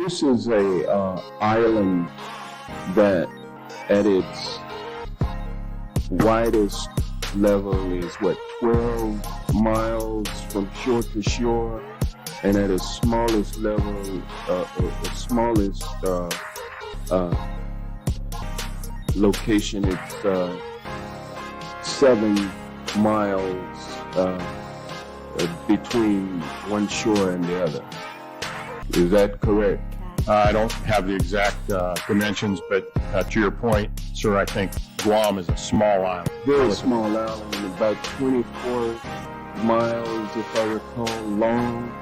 This is a island that at its widest level is 12 miles from shore to shore, and at its smallest level, the smallest location, it's 7 miles between one shore and the other. Is that correct? I don't have the exact dimensions, but to your point, sir, I think Guam is a small island. Very small island, about 24 miles, if I recall, long.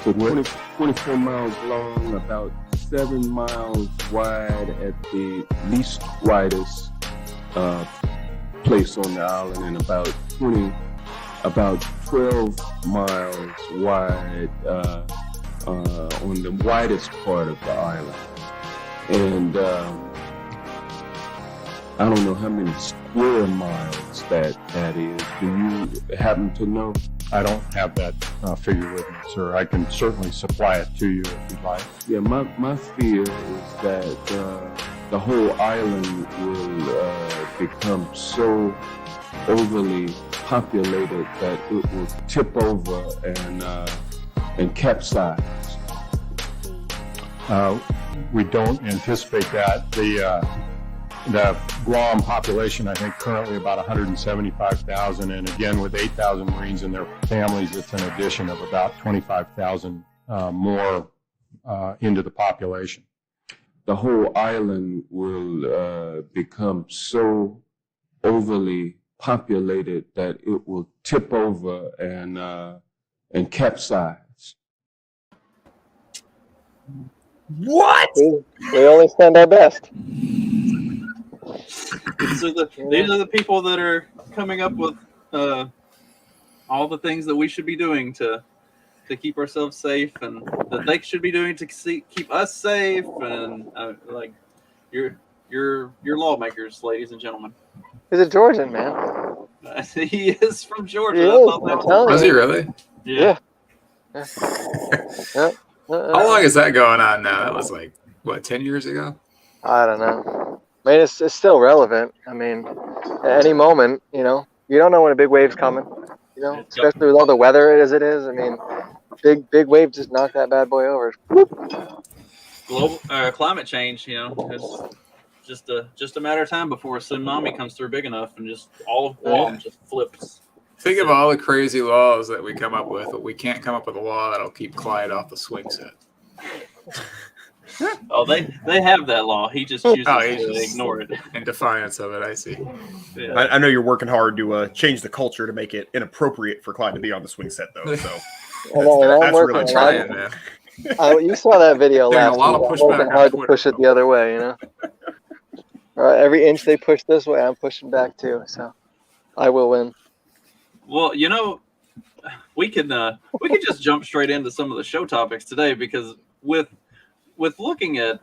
So 24 miles long, about 7 miles wide at the least widest place on the island, and about 12 miles wide on the widest part of the island. And I don't know how many square miles that is. Do you happen to know? I don't have that figure with me, sir. I can certainly supply it to you if you'd like. Yeah, my fear is that the whole island will become so overly populated that it will tip over and capsize. We don't anticipate that. The Guam population, I think, currently about 175,000, and again, with 8,000 Marines and their families, it's an addition of about 25,000 more into the population. The whole island will become so overly populated that it will tip over and capsize. What? We only stand our best. These are the people that are coming up with all the things that we should be doing to keep ourselves safe, and that they should be doing to keep us safe, and like your lawmakers, ladies and gentlemen. He's a Georgian, man. He is from Georgia. He I is, thought that I'm telling Was you. he really? Yeah. Yeah. How long is that going on now? That was like, what, 10 years ago? I don't know. I mean, it's still relevant. I mean, at any moment, you don't know when a big wave's coming. Especially with all the weather as it is. I mean, big wave just knocked that bad boy over. Global climate change, it's just a matter of time before a tsunami comes through big enough and just all of Guam just flips. Think of all the crazy laws that we come up with, but we can't come up with a law that'll keep Clyde off the swing set. Oh, they have that law. He just chooses to ignore it. In defiance of it, I see. Yeah. I know you're working hard to change the culture to make it inappropriate for Clyde to be on the swing set, though. So I'm really working Trying, hard. man. You saw that video Getting last a lot week. of I'm pushback working on hard to Twitter, push it though. the other way, All right, every inch they push this way, I'm pushing back too. So I will win. Well, we could just jump straight into some of the show topics today, because with looking at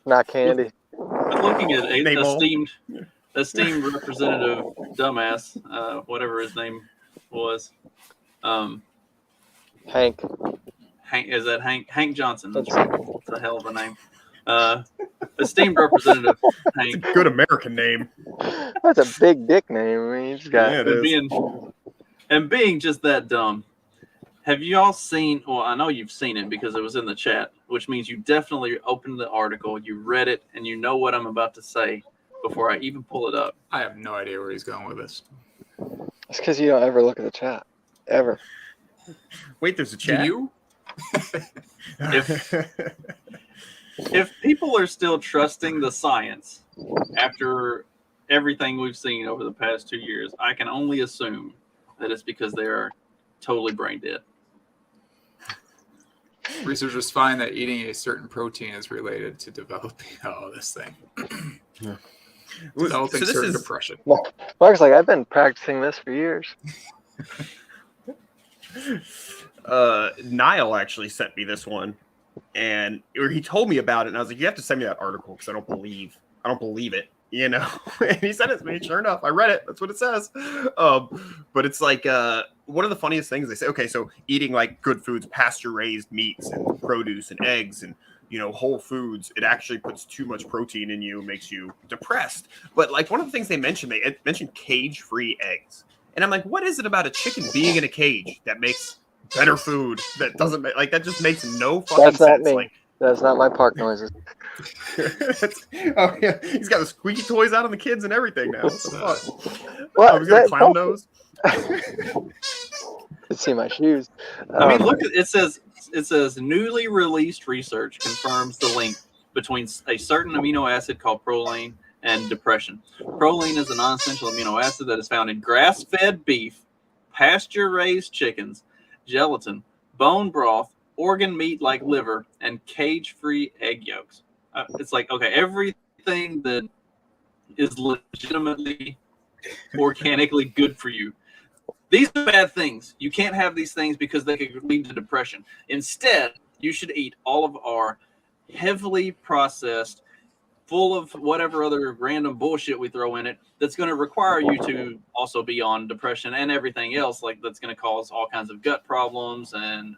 Not candy. with looking at esteemed representative dumbass, whatever his name was, Hank. Is that Hank Johnson? That's right. It's a hell of a name. Esteemed representative Hank. good American name. That's a big dick name. I mean, he's got. Yeah, it is. Being just that dumb. Have you all seen? Well, I know you've seen it because it was in the chat, which means you definitely opened the article, you read it, and you know what I'm about to say before I even pull it up. I have no idea where he's going with this. It's because you don't ever look at the chat, ever. Wait, there's a Do chat. you? If people are still trusting the science after everything we've seen over the past 2 years, I can only assume that it's because they are totally brain dead. Researchers find that eating a certain protein is related to developing this thing. Developing this certain is- depression. Mark's like, I've been practicing this for years. Niall actually sent me this one, and he told me about it, and I was like, "You have to send me that article because I don't believe it." And he sent it to me. Sure enough, I read it. That's what it says. But it's like one of the funniest things they say, okay, so eating like good foods, pasture raised meats and produce and eggs and, whole foods, it actually puts too much protein in you, makes you depressed. But like one of the things they mentioned cage free eggs. And I'm like, what is it about a chicken being in a cage that makes better food that doesn't make, like, that just makes no fucking That's not sense. me. Like, That's not my park noises. oh yeah, he's got the squeaky toys out on the kids and everything now. What the fuck? What? He's got a clown nose. See my shoes. I mean, look, it says newly released research confirms the link between a certain amino acid called proline and depression. Proline is a non-essential amino acid that is found in grass-fed beef, pasture-raised chickens, gelatin, bone broth, organ meat like liver, and cage-free egg yolks. It's like, okay, everything that is legitimately organically good for you. These are bad things. You can't have these things because they could lead to depression. Instead, you should eat all of our heavily processed, full of whatever other random bullshit we throw in it that's going to require you to also be on depression and everything else, like that's going to cause all kinds of gut problems and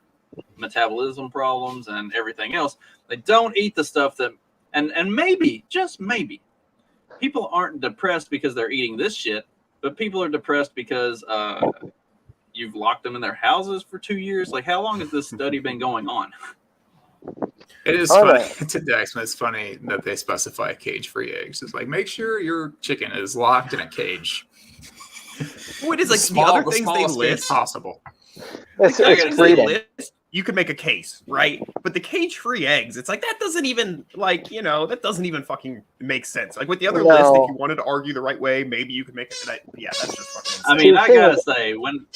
metabolism problems and everything else. They don't eat the stuff that, and maybe, just maybe, people aren't depressed because they're eating this shit, but people are depressed because you've locked them in their houses for 2 years. Like, how long has this study been going on? It is funny to Dexman. It's funny that they specify cage-free eggs. It's like, make sure your chicken is locked in a cage. What is like the other things they list possible? It's freedom. You could make a case, right? But the cage-free eggs, it's like that doesn't even that doesn't even fucking make sense. Like with the other list, if you wanted to argue the right way, maybe you could make it. Yeah, that's just fucking insane. I mean, I gotta say, when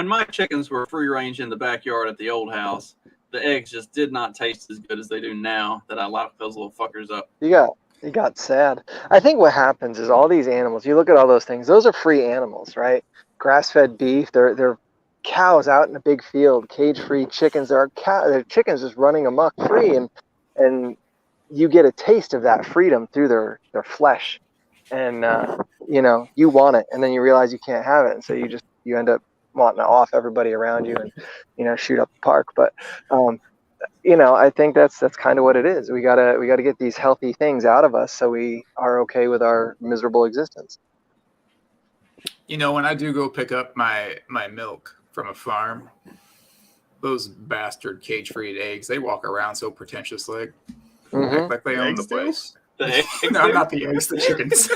my chickens were free range in the backyard at the old house, the eggs just did not taste as good as they do now that I locked those little fuckers up. You got sad. I think what happens is all these animals, you look at all those things, those are free animals, right? Grass-fed beef, they're cows out in a big field, cage-free chickens. There are chickens just running amok free, and you get a taste of that freedom through their flesh, and you want it, and then you realize you can't have it, and so you end up wanting to off everybody around you and shoot up the park. But I think that's kind of what it is. We gotta get these healthy things out of us so we are okay with our miserable existence. When I do go pick up my milk from a farm, those bastard cage-free eggs, they walk around so pretentiously. Act like they own the place. No, not the eggs, the chickens.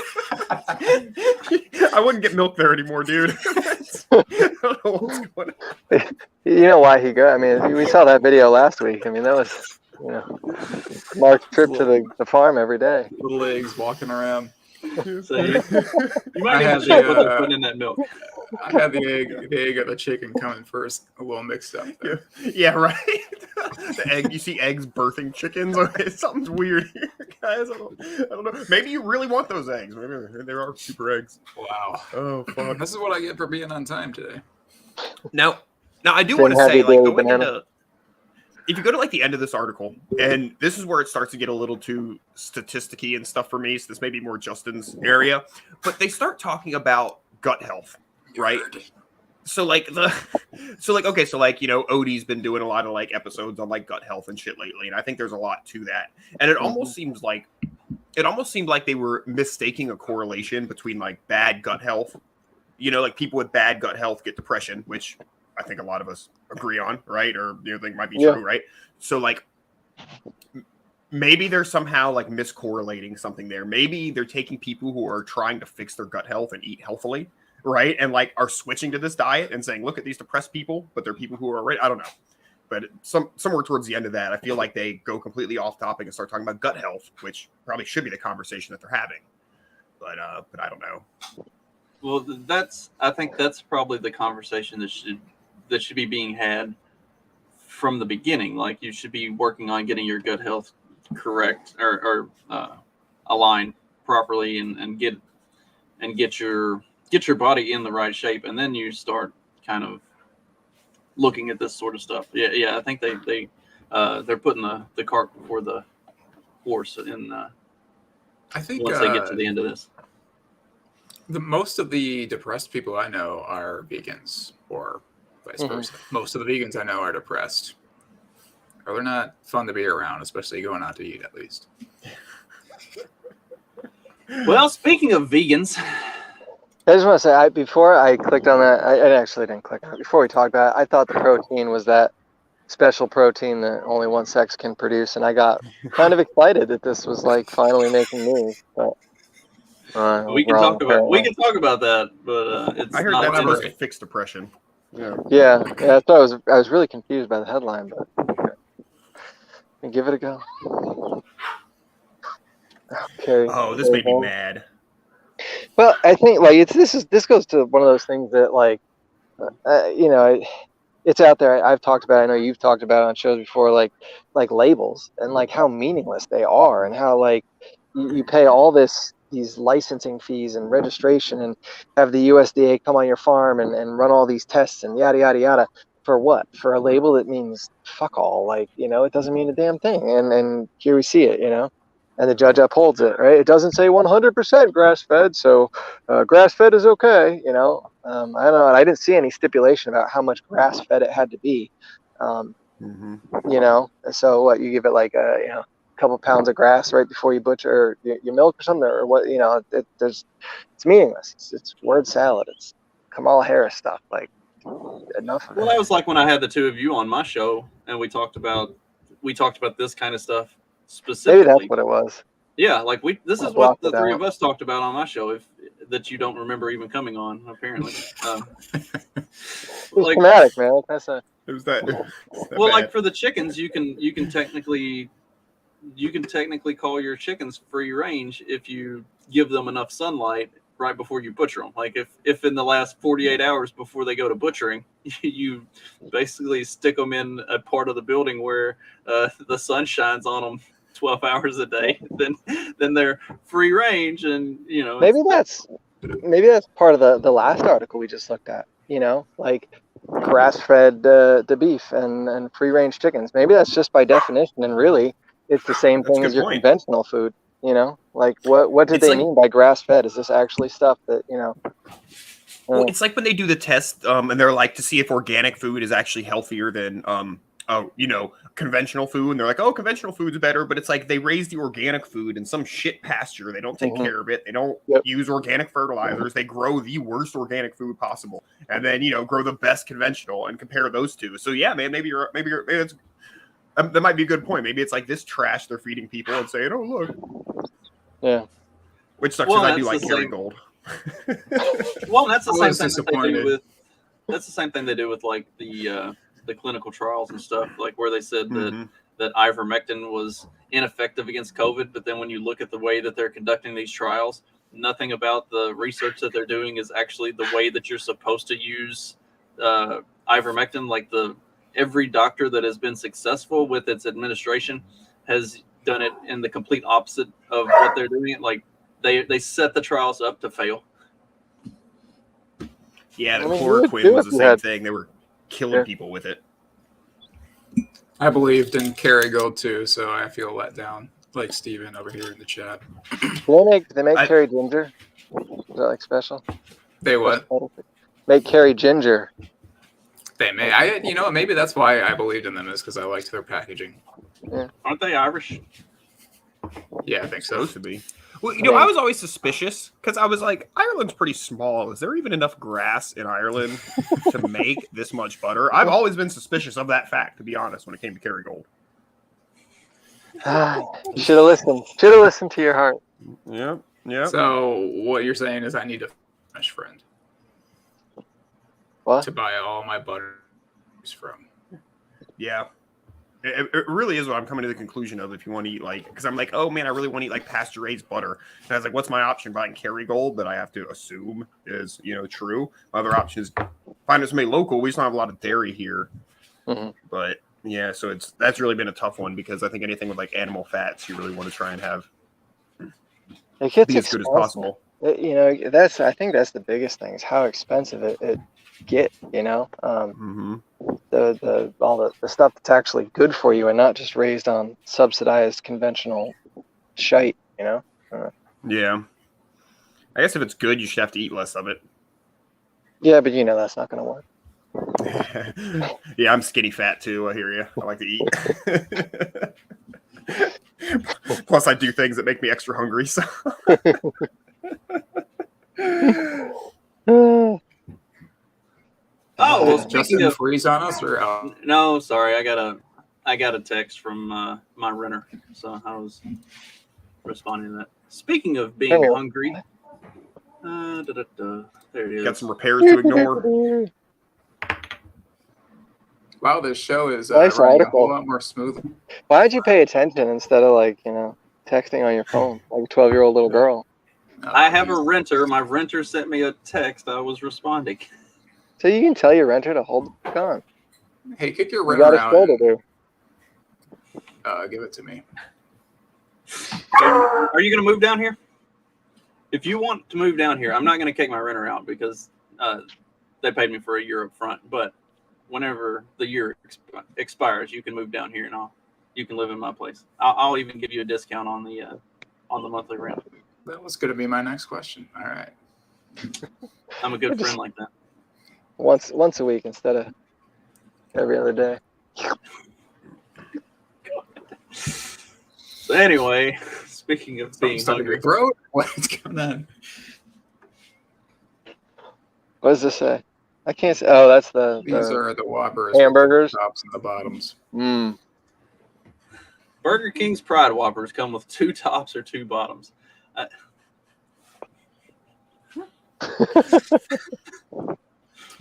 I wouldn't get milk there anymore, dude. I don't know what's going on. You know why he go? I mean, we saw that video last week. I mean, that was Mark's trip to the farm every day. Little eggs walking around. So you might have to see what they're putting in that milk. I had the egg of the chicken coming first, a little mixed up there. Yeah, right. The egg, you see eggs birthing chickens. Something's weird here, guys. I don't know. Maybe you really want those eggs. Maybe they are super eggs. Wow. Oh fuck. This is what I get for being on time today. Now I do want to say, like, going into, if you go to like the end of this article, and this is where it starts to get a little too statisticky and stuff for me. So this may be more Justin's area, but they start talking about gut health. Right. So Odie's been doing a lot of like episodes on like gut health and shit lately, and I think there's a lot to that. And it almost seemed like they were mistaking a correlation between like bad gut health. Like people with bad gut health get depression, which I think a lot of us agree on, right? Or think might be true, right? So like maybe they're somehow like miscorrelating something there. Maybe they're taking people who are trying to fix their gut health and eat healthily, right? And like are switching to this diet and saying, look at these depressed people, but they're people who are already, I don't know. But somewhere towards the end of that, I feel like they go completely off topic and start talking about gut health, which probably should be the conversation that they're having. But I don't know. Well, I think that's probably the conversation that should be being had from the beginning. Like, you should be working on getting your gut health correct or aligned properly and get your body in the right shape, and then you start kind of looking at this sort of stuff. I think they're putting the cart before the horse I think once they get to the end of this. The most of the depressed people I know are vegans, or vice versa. Most of the vegans I know are depressed. Or they're not fun to be around, especially going out to eat, at least. Well, speaking of vegans, I just want to say, before I clicked on that, I actually didn't click on it. Before we talked about it, I thought the protein was that special protein that only one sex can produce, and I got kind of excited that this was like finally making news. But we can talk about that, but it's I heard not that's supposed today. to fix depression. Yeah. That's why I was really confused by the headline, but okay. Give it a go. Okay. Oh, this made me mad. Well, I think like this goes to one of those things that like it's out there. I've talked about it. I know you've talked about it on shows before, like labels and like how meaningless they are, and how like you pay all these licensing fees and registration and have the USDA come on your farm and run all these tests and yada yada yada for what? For a label that means fuck all. Like, it doesn't mean a damn thing. And here we see it, and the judge upholds it, right? It doesn't say 100% grass fed, so grass fed is okay. I don't know. And I didn't see any stipulation about how much grass fed it had to be. So what, you give it like a couple pounds of grass right before you butcher your milk or something, or what? It's meaningless. It's word salad. It's Kamala Harris stuff. Like, enough. Well, that was like when I had the two of you on my show, and we talked about this kind of stuff specifically. Maybe that's what it was. Yeah, like this is what the three of us talked about on my show. That you don't remember even coming on, apparently. It's traumatic, man. That's a. It was that. Well, like for the chickens, you can technically call your chickens free range if you give them enough sunlight right before you butcher them. Like if in the last 48 hours before they go to butchering, you basically stick them in a part of the building where the sun shines on them 12 hours a day, then they're free range. And maybe that's part of the last article we just looked at. Like grass-fed the beef and free-range chickens. Maybe that's just by definition, and really it's the same thing as your conventional food. Like what did they mean by grass-fed? Is this actually stuff that Well, it's like when they do the test, and they're like to see if organic food is actually healthier than conventional food, and they're like, oh, conventional food's better, but it's like they raise the organic food in some shit pasture. They don't take care of it. They don't use organic fertilizers. They grow the worst organic food possible, and then grow the best conventional and compare those two. So yeah, man, maybe it's that might be a good point. Maybe it's like this trash they're feeding people and saying, oh look, yeah, which sucks because I do like Kerrygold. Well, that's the same thing that they do with. That's the same thing they do with like the clinical trials and stuff, like where they said that ivermectin was ineffective against COVID, but then when you look at the way that they're conducting these trials, nothing about the research that they're doing is actually the way that you're supposed to use ivermectin. Like every doctor that has been successful with its administration has done it in the complete opposite of what they're doing. Like they set the trials up to fail. Yeah, the chloroquine was the same thing. They were killing people with it. I believed in Kerrygold too, so I feel let down, like Steven over here in the chat. Do they make Kerry ginger? Is that like special? They what? Make Kerry ginger. They may. Maybe that's why I believed in them, is because I liked their packaging. Yeah. Aren't they Irish? Yeah, I think so. Supposed to be. Well, I was always suspicious because I was like, Ireland's pretty small. Is there even enough grass in Ireland to make this much butter? I've always been suspicious of that fact, to be honest, when it came to Kerrygold. You should have listened. Should have listened to your heart. Yeah. So what you're saying is I need a French friend. What? To buy all my butter from. Yeah. It really is what I'm coming to the conclusion of. If you want to eat because I'm like, oh man, I really want to eat like pasture raised butter. And I was like, what's my option? Buying Kerrygold that I have to assume is true. My other option is find somebody local. We just don't have a lot of dairy here. But yeah, so that's really been a tough one because I think anything with like animal fats, you really want to try and have It gets be as good as possible. I think that's the biggest thing is how expensive it get. All the stuff that's actually good for you and not just raised on subsidized conventional shite. Yeah. I guess if it's good, you should have to eat less of it. Yeah, but that's not going to work. Yeah, I'm skinny fat too. I hear you. I like to eat. Plus, I do things that make me extra hungry. So. Oh, well, Is Justin freeze on us or no? Sorry, I got a text from my renter, so I was responding to that. Speaking of being hungry, there it is. Got some repairs to ignore. Wow, this show is Nice running a article. whole lot more smooth. Why'd you pay attention instead of texting on your phone like a 12-year-old little girl? I have a renter. My renter sent me a text. I was responding. So you can tell your renter to hold the fuck on. Hey, kick your You renter got a out. show to do. Give it to me. Are you going to move down here? If you want to move down here, I'm not going to kick my renter out because they paid me for a year up front. But whenever the year expires, you can move down here and you can live in my place. I'll even give you a discount on the monthly rent. That was going to be my next question. All right. I'm a good friend like that. Once a week instead of every other day. So anyway, speaking of being Stuck in your hungry, throat? What's going on? What does this say? I can't say. Oh, that's These are the Whoppers. hamburgers. The tops and the bottoms. Burger King's Pride Whoppers come with 2 tops or 2 bottoms.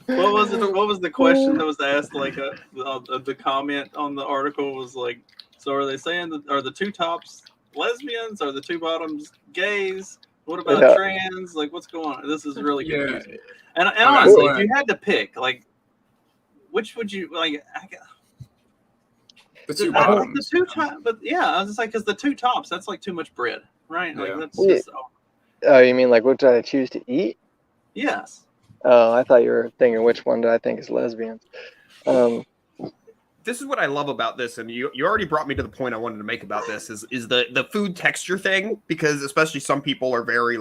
What was it? What was the question that was asked? The comment on the article was like, so are they saying that are the 2 tops lesbians? Are the 2 bottoms gays? What about trans? Like, what's going on? This is really confusing. And honestly, if you had to pick, which would you like? The 2 bottoms. The 2 tops, but yeah, I was just like, because the 2 tops, that's like too much bread, right? Like that's just, Oh, you mean what did I choose to eat? yes. Oh, I thought you were thinking which one do I think is lesbian. This is what I love about this, and you already brought me to the point I wanted to make about this is the food texture thing, because especially some people are very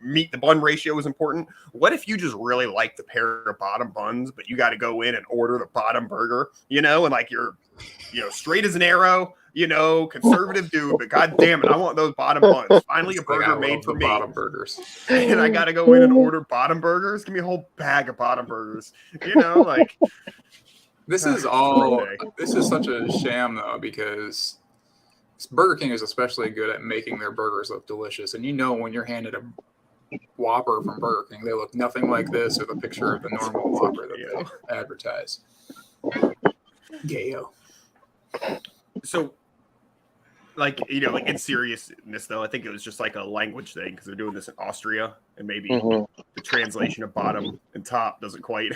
meat to bun ratio is important. What if you just really like the pair of bottom buns, but you got to go in and order the bottom burger, and you're straight as an arrow, conservative dude, but god damn it, I want those bottom buns. Finally a burger made for me. Bottom burgers. And I got to go in and order bottom burgers. Give me a whole bag of bottom burgers. This is all. This is such a sham, though, because Burger King is especially good at making their burgers look delicious. And when you're handed a Whopper from Burger King, they look nothing like this or the picture of the normal Whopper that they advertise. Gayo. So, in seriousness, though, I think it was just a language thing because they're doing this in Austria, and maybe the translation of bottom and top doesn't quite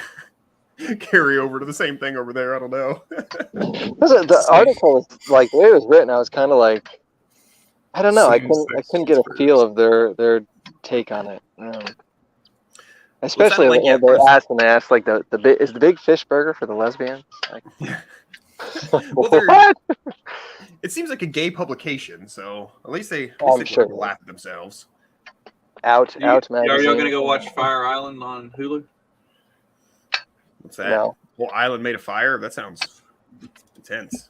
carry over to the same thing over there. I don't know. The article was the way it was written. I was kind of I don't know. I couldn't get a feel of their take on it. Especially when they asked is the big fish burger for the lesbians? What? It seems like a gay publication, so at least they laugh at themselves. Out magazine. Are y'all gonna go watch Fire Island on Hulu? What's that? No. Whole island made of fire? That sounds intense.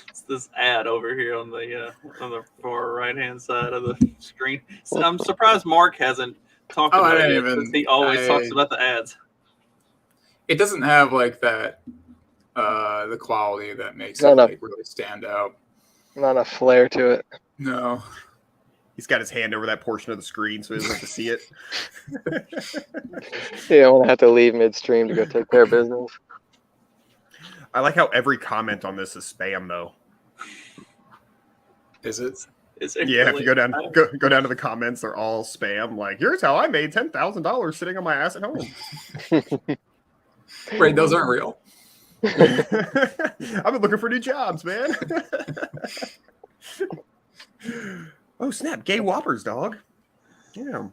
It's this ad over here on the far right hand side of the screen. So I'm surprised Mark hasn't talked about it since he always talks about the ads. It doesn't have that the quality that makes it really stand out. Not enough flair to it. No. He's got his hand over that portion of the screen so he doesn't have to see it. Yeah, I want to have to leave midstream to go take care of business. I like how every comment on this is spam, though. Is it? Yeah, really? If you go down to the comments, they're all spam. Here's how I made $10,000 sitting on my ass at home. Wait, those aren't real. I've been looking for new jobs, man. Oh snap! Gay Whoppers, dog. Yeah.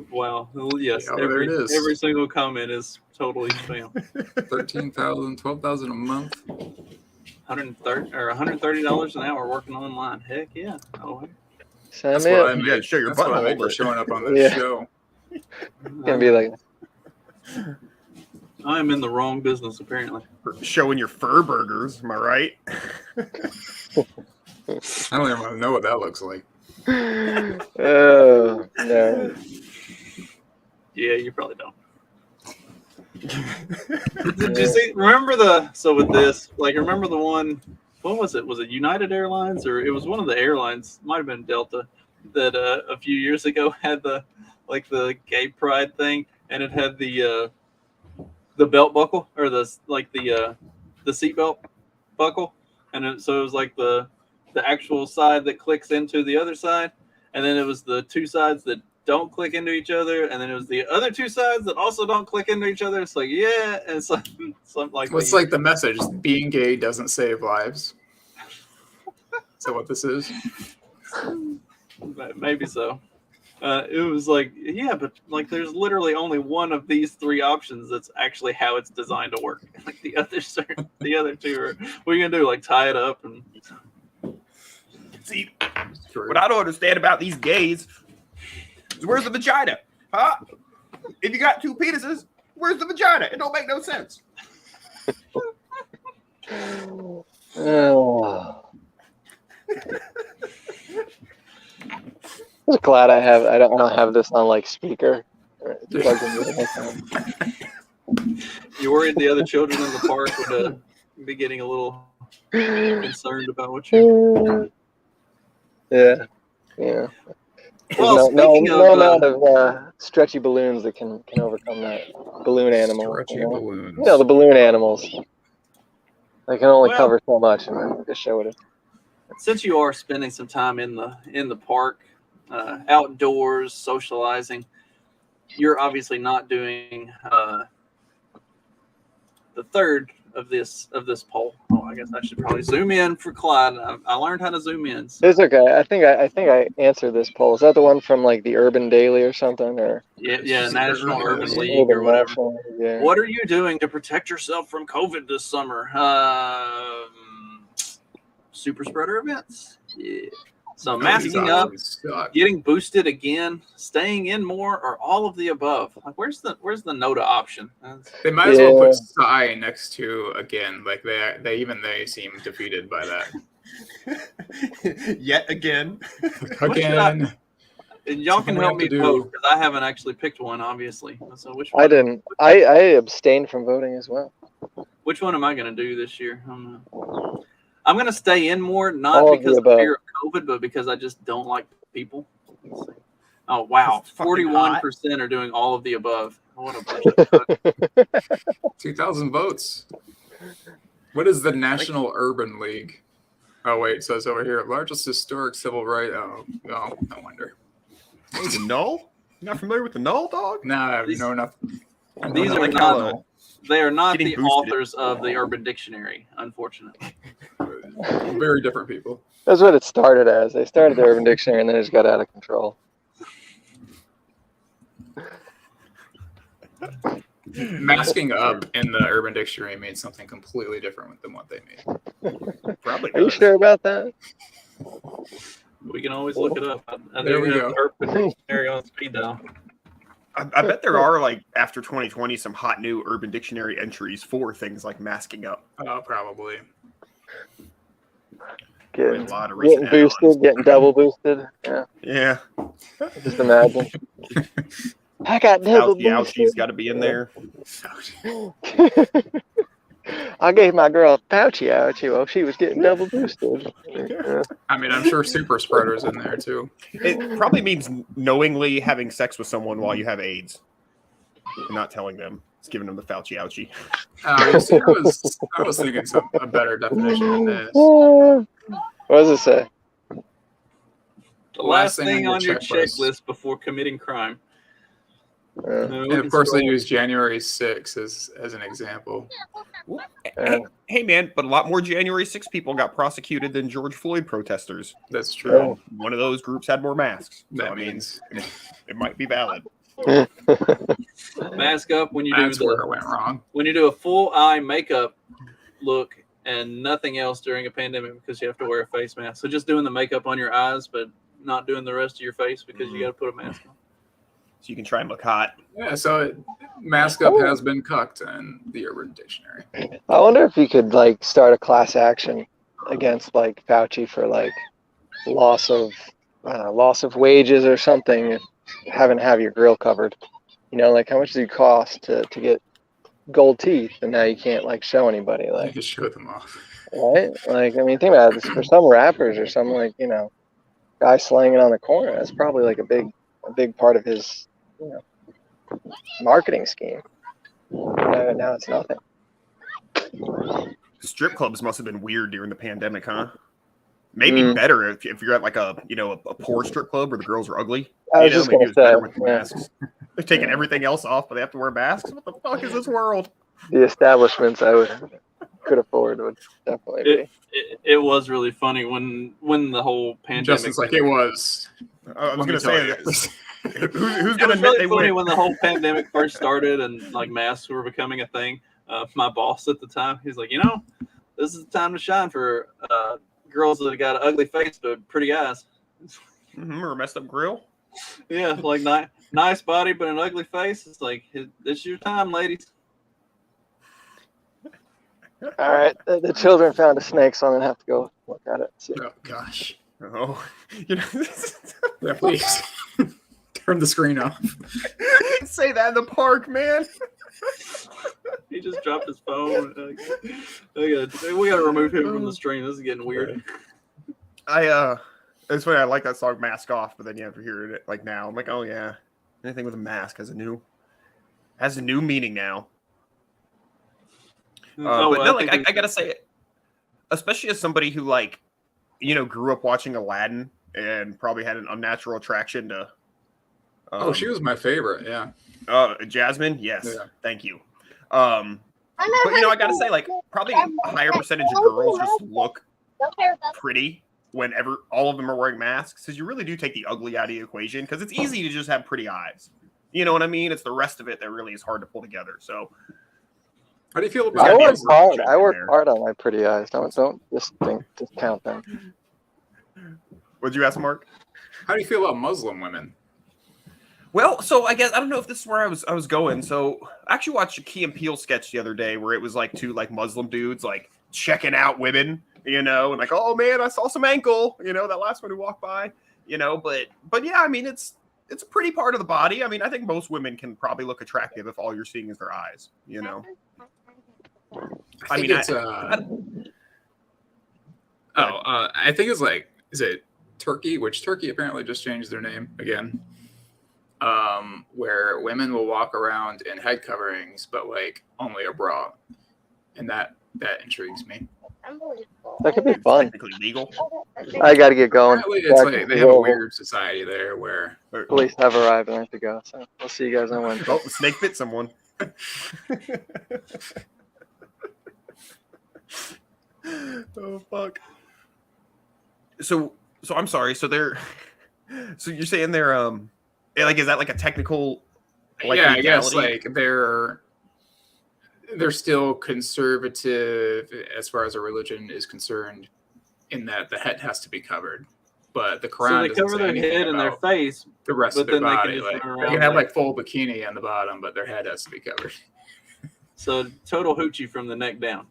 Wow. Well, yes. Yeah, every single comment is totally spam. 13,000, 12,000 a month. $130 an hour working online. Heck yeah. Oh. Sign That's me what up. I You meant. gotta show your That's what I butthole, meant for but- showing up on this Yeah. show. It's gonna be like, I'm in the wrong business apparently. Showing your fur burgers, am I right? I don't even know what that looks like. oh no. Yeah, you probably don't. Did you see? Remember with this, like, remember the one? What was it? Was it United Airlines or it was one of the airlines? Might have been Delta that a few years ago had the gay pride thing, and it had the belt buckle or the seatbelt buckle, and so it was like the actual side that clicks into the other side, and then it was the two sides that don't click into each other, and then it was the other two sides that also don't click into each other. It's like, yeah, and it's like something like What's like the message? Being gay doesn't save lives. Is that what this is? maybe so. It was like, yeah, but like there's literally only one of these three options that's actually how it's designed to work. Like the other two are, what are you gonna do? Like tie it up and See, True. what I don't understand about these gays is where's the vagina? Huh? If you got two penises, where's the vagina? It don't make no sense. Oh. I'm just glad I don't have this on like speaker. It's plugged into my phone. you worried the other children in the park would be getting a little concerned about what you. Yeah. Yeah. Well, no speaking of, amount of stretchy balloons that can overcome that balloon animal. Stretchy balloons. You know, the balloon animals. They can only Well- cover so much, and just show it. since you are spending some time in the park, outdoors, socializing, you're obviously not doing the third of this poll. Oh, I guess I should probably zoom in for Clyde. I learned how to zoom in. So, It's okay. I think I answered this poll. Is that the one from like the Urban Daily or something, or yeah, National Urban Urban League or whatever. National? Yeah. What are you doing to protect yourself from COVID this summer? Super spreader events. Yeah. So masking up, getting boosted again, staying in more, or all of the above. Like, where's the NOTA option? They might as well Yeah. put Psy next to again. Like they seem defeated by that. Yet again. Again. And y'all can Something we help have me to do. vote because I haven't actually picked one, obviously. So which one? I didn't. I abstained from voting as well. Which one am I going to do this year? I'm going to stay in more, not All of because the of above. fear of COVID, but because I just don't like people. Let's see. Oh wow, It's fucking 41% are doing all of the above. What a bunch of 2,000 votes. What is the National Urban League? Oh wait, it says over here, largest historic civil right. Oh, no wonder. The null? Not familiar with the null, dog? Nah, I have These- no enough. These are like not. how, They are not getting the boosted. authors of the Urban Dictionary, unfortunately. Very different people. That's what it started as. They started the Urban Dictionary and then it just got out of control. Masking up in the Urban Dictionary means something completely different than what they mean. Probably Are you does. sure about that? We can always look it up. I There do we have go. the Urban Dictionary on speed dial. I bet there are, like, after 2020, some hot new Urban Dictionary entries for things like masking up. Oh, probably. Getting, A lot of getting recent add-ons. boosted, getting double boosted. Yeah, Yeah. just imagine. I got double Ouchie Ouchie's boosted. got to be in there. I gave my girl a pouchy ouchie while she was getting double boosted. Yeah. I mean, I'm sure super spreaders in there too. It probably means knowingly having sex with someone while you have AIDS. And not telling them. It's giving them the Fauci ouchie. You see, I was thinking a better definition than this. What does it say? The last thing on your checklist before committing crime. And of course, they use January 6th as an example. Hey, man, but a lot more January 6 people got prosecuted than George Floyd protesters. That's true. One of those groups had more masks. So, That I mean, means it might be valid. Mask up when you do that's where it went wrong. when you do a full eye makeup look and nothing else during a pandemic because you have to wear a face mask. So just doing the makeup on your eyes, but not doing the rest of your face because you got to put a mask on. So you can try and look hot. Yeah, so mask up has been cucked in the Urban Dictionary. I wonder if you could like start a class action against like Fauci for like loss of wages or something. If having to have your grill covered, you know, like how much does it cost to get gold teeth, and now you can't like show anybody, You like, can show them off. right? Like, I mean, think about it. For some rappers or some like, you know, guy slanging on the corner, that's probably like a big part of his, you know, marketing scheme. Now it's nothing. Strip clubs must have been weird during the pandemic, huh? Maybe better if you're at like a poor strip club where the girls are ugly. I was just maybe gonna it's better say, with the masks. They're taking everything else off, but they have to wear masks. What the fuck is this world? the establishments I could afford would definitely be. It was really funny when the whole pandemic. Justin's like, it was. I was gonna say, who's It gonna was admit really they funny win? when the whole pandemic first started and like masks were becoming a thing. My boss at the time, he's like, this is the time to shine for girls that got an ugly face but pretty eyes. Or a messed up grill. Yeah, like nice body but an ugly face. It's like, it's your time, ladies. All right, the children found a snake, so I'm gonna have to go look at it. See. Oh, gosh. Oh, Yeah, please. Turn the screen off. say that in the park, man. He just dropped his phone. We gotta remove him from the stream. This is getting weird. It's funny. I like that song "Mask Off," but then you have to hear it like now. I'm like, oh yeah, anything with a mask has a new meaning now. But no, like I gotta say, especially as somebody who like, grew up watching Aladdin and probably had an unnatural attraction to. She was my favorite. Yeah. Jasmine. Yes, Yeah. thank you. But I gotta say, like, probably a higher percentage of girls just look pretty whenever all of them are wearing masks, because you really do take the ugly out of the equation, because it's easy to just have pretty eyes. You know what I mean? It's the rest of it that really is hard to pull together. So. How do you feel There's about gotta be a I work there. hard on my pretty eyes. Don't just discount them. What'd you ask, Mark? How do you feel about Muslim women? Well, so I guess I don't know if this is where I was going. So I actually watched a Key and Peele sketch the other day where it was like two like Muslim dudes like checking out women, and like, oh man, I saw some ankle, that last one who walked by, but yeah, I mean it's a pretty part of the body. I mean, I think most women can probably look attractive if all you're seeing is their eyes, I think it's I think it's like, is it Turkey? Which Turkey apparently just changed their name again. Where women will walk around in head coverings, but like only a bra, and that intrigues me. That could be fun. Technically legal. I got to get going. Apparently it's like they have a weird society there where Police have arrived and I have to go. So we'll see you guys on Wednesday. Oh, the snake bit someone. Oh fuck. So I'm sorry. So you're saying they're like, is that like a technical? Like, yeah, I guess legality? like they're still conservative as far as a religion is concerned, in that the head has to be covered. But the Quran So they doesn't cover say their anything head and their about face, the rest but of their then they can body. just Like run they around can have like- like full bikini on the bottom, but their head has to be covered. so total hoochie from the neck down.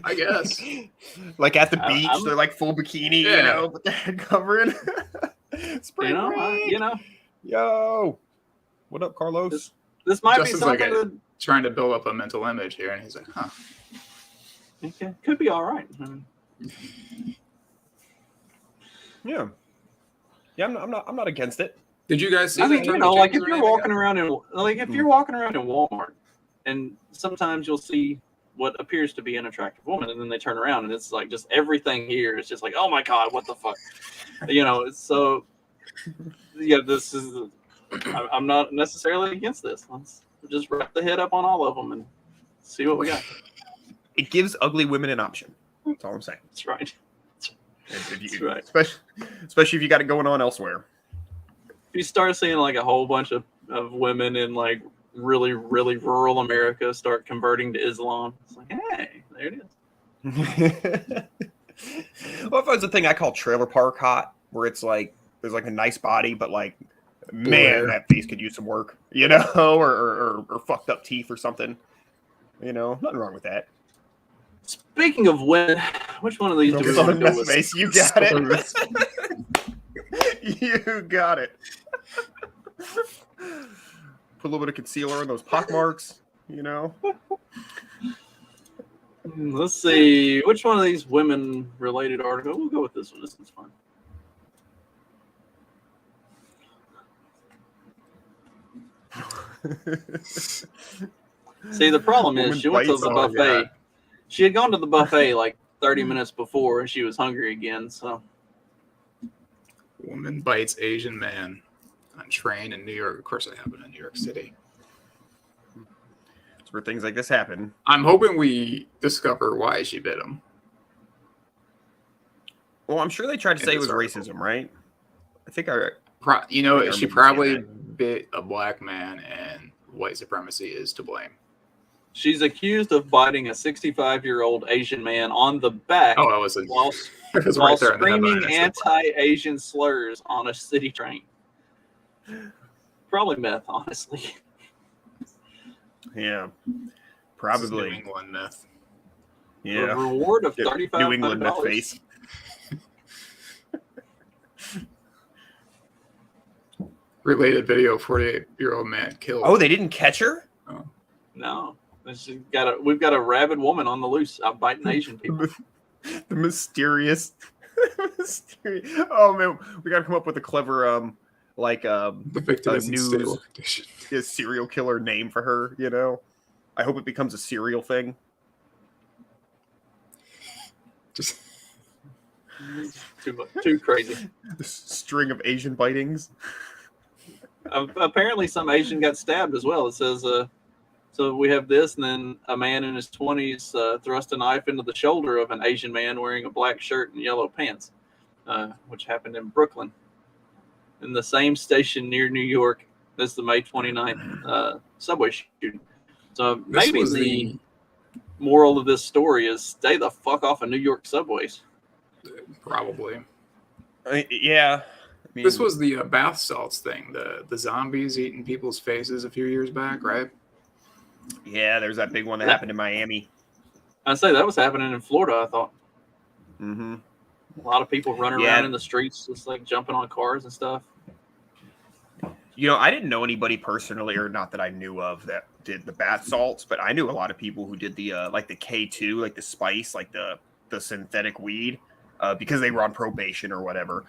I guess. Like at the beach, I'm- they're like full bikini, Yeah. with their head covering. Spring break. Yo, what up, Carlos? This might Justin's be like something trying to build up a mental image here, and he's like, huh. that could be all right. Yeah, I'm not against it. Did you guys see I mean, the like changes if or you're anything? walking around if you're walking around in Walmart, and sometimes you'll see what appears to be an attractive woman, and then they turn around and it's like just everything here is just like, oh my god, what the fuck, So yeah, this is. I'm not necessarily against this. Let's just wrap the head up on all of them and see what we got. It gives ugly women an option. That's all I'm saying. That's right. That's right. Especially if you got it going on elsewhere. If you start seeing like a whole bunch of women in like really, really rural America start converting to Islam, it's like, hey, there it is. Well, that's the thing I call trailer park hot, where it's like there's like a nice body, but like, man, that face could use some work, you know, or fucked up teeth or something. You know, nothing wrong with that. Speaking of women, which one of these do we want to go with? Face, you got it. You got it. Put a little bit of concealer on those pock marks, you know. Let's see. Which one of these women-related articles? We'll go with this one. This one's fun. See, the problem is she went to the buffet. She had gone to the buffet like 30 minutes before, and she was hungry again. So, woman bites Asian man on train in New York. Of course, it happened in New York City. It's where things like this happen. I'm hoping we discover why she bit him. Well, I'm sure they tried to say it was racism, right? I think she probably bit a black man, and white supremacy is to blame. She's accused of biting a 65-year-old Asian man on the back while right screaming anti-Asian slurs on a city train. Probably meth, honestly. Yeah, probably. New England meth. A Yeah. reward of $3,500. New England meth face. Related video: 48-year-old man killed. Oh, they didn't catch her? Oh. No. We've got a rabid woman on the loose out biting Asian people. The mysterious. Oh man, we gotta come up with a clever the victim is in stable condition. Serial killer name for her. You know, I hope it becomes a serial thing. Just too crazy. The string of Asian bitings. Apparently, some Asian got stabbed as well. It says. So we have this, and then a man in his 20s thrust a knife into the shoulder of an Asian man wearing a black shirt and yellow pants, which happened in Brooklyn. In the same station near New York, this is the May 29th subway shooting. So maybe the moral of this story is stay the fuck off of New York subways. Probably. Yeah. I mean, this was the bath salts thing, the zombies eating people's faces a few years back, right? Yeah, there's that big one that happened in Miami. I'd say that was happening in Florida, I thought. Mm-hmm. A lot of people running around in the streets, just like jumping on cars and stuff. You know, I didn't know anybody personally, or not that I knew of, that did the bath salts, but I knew a lot of people who did the like the K2, like the spice, like the synthetic weed, because they were on probation or whatever.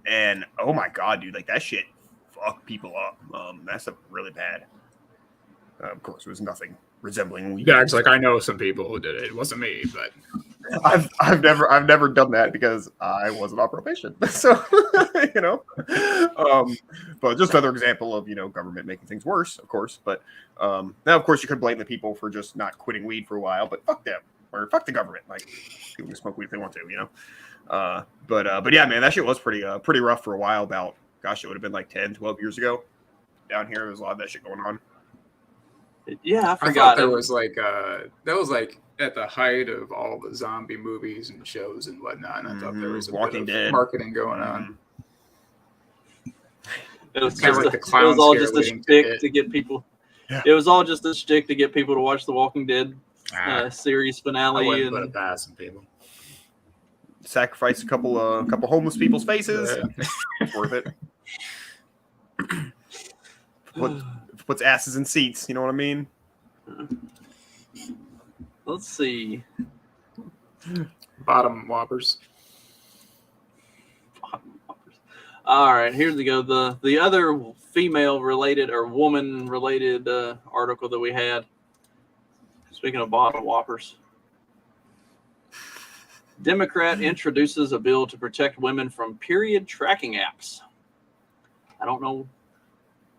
And oh my god, dude, like that shit fucked people up. That's really bad. Of course, it was nothing resembling weed. Yeah, it's like I know some people who did it. It wasn't me, but I've never done that because I wasn't on probation. So you know, but just another example of government making things worse, of course. But now, of course, you could blame the people for just not quitting weed for a while. But fuck them, or fuck the government. Like people can smoke weed if they want to, But yeah, man, that shit was pretty rough for a while. About gosh, it would have been like 10, 12 years ago. Down here, there was a lot of that shit going on. Yeah, I forgot. I thought there was like that was like at the height of all the zombie movies and shows and whatnot. And I thought there was a Walking bit of Dead marketing going on. It was all just a shtick to get people. Yeah. It was all just a shtick to get people to watch the Walking Dead series finale. I wouldn't put it past some people. Sacrifice a couple homeless people's faces. Yeah. Worth it. Puts asses in seats, you know what I mean? Let's see. Bottom whoppers. All right, here we go. The other female-related or woman-related article that we had. Speaking of bottom whoppers. Democrat introduces a bill to protect women from period tracking apps. I don't know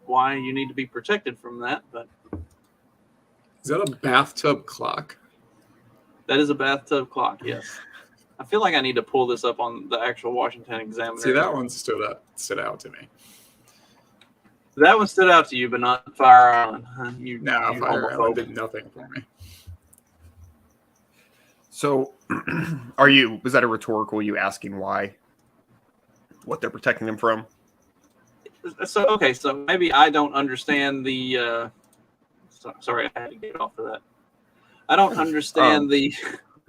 why you need to be protected from that, but is that a bathtub clock? That is a bathtub clock, yes. I feel like I need to pull this up on the actual Washington Examiner. See, that one stood out to me. That one stood out to you, but not Fire Island. Fire Island did nothing for me. So Was that a rhetorical? You asking why? What they're protecting them from? So maybe I don't understand the. Sorry, I had to get off of that. I don't understand the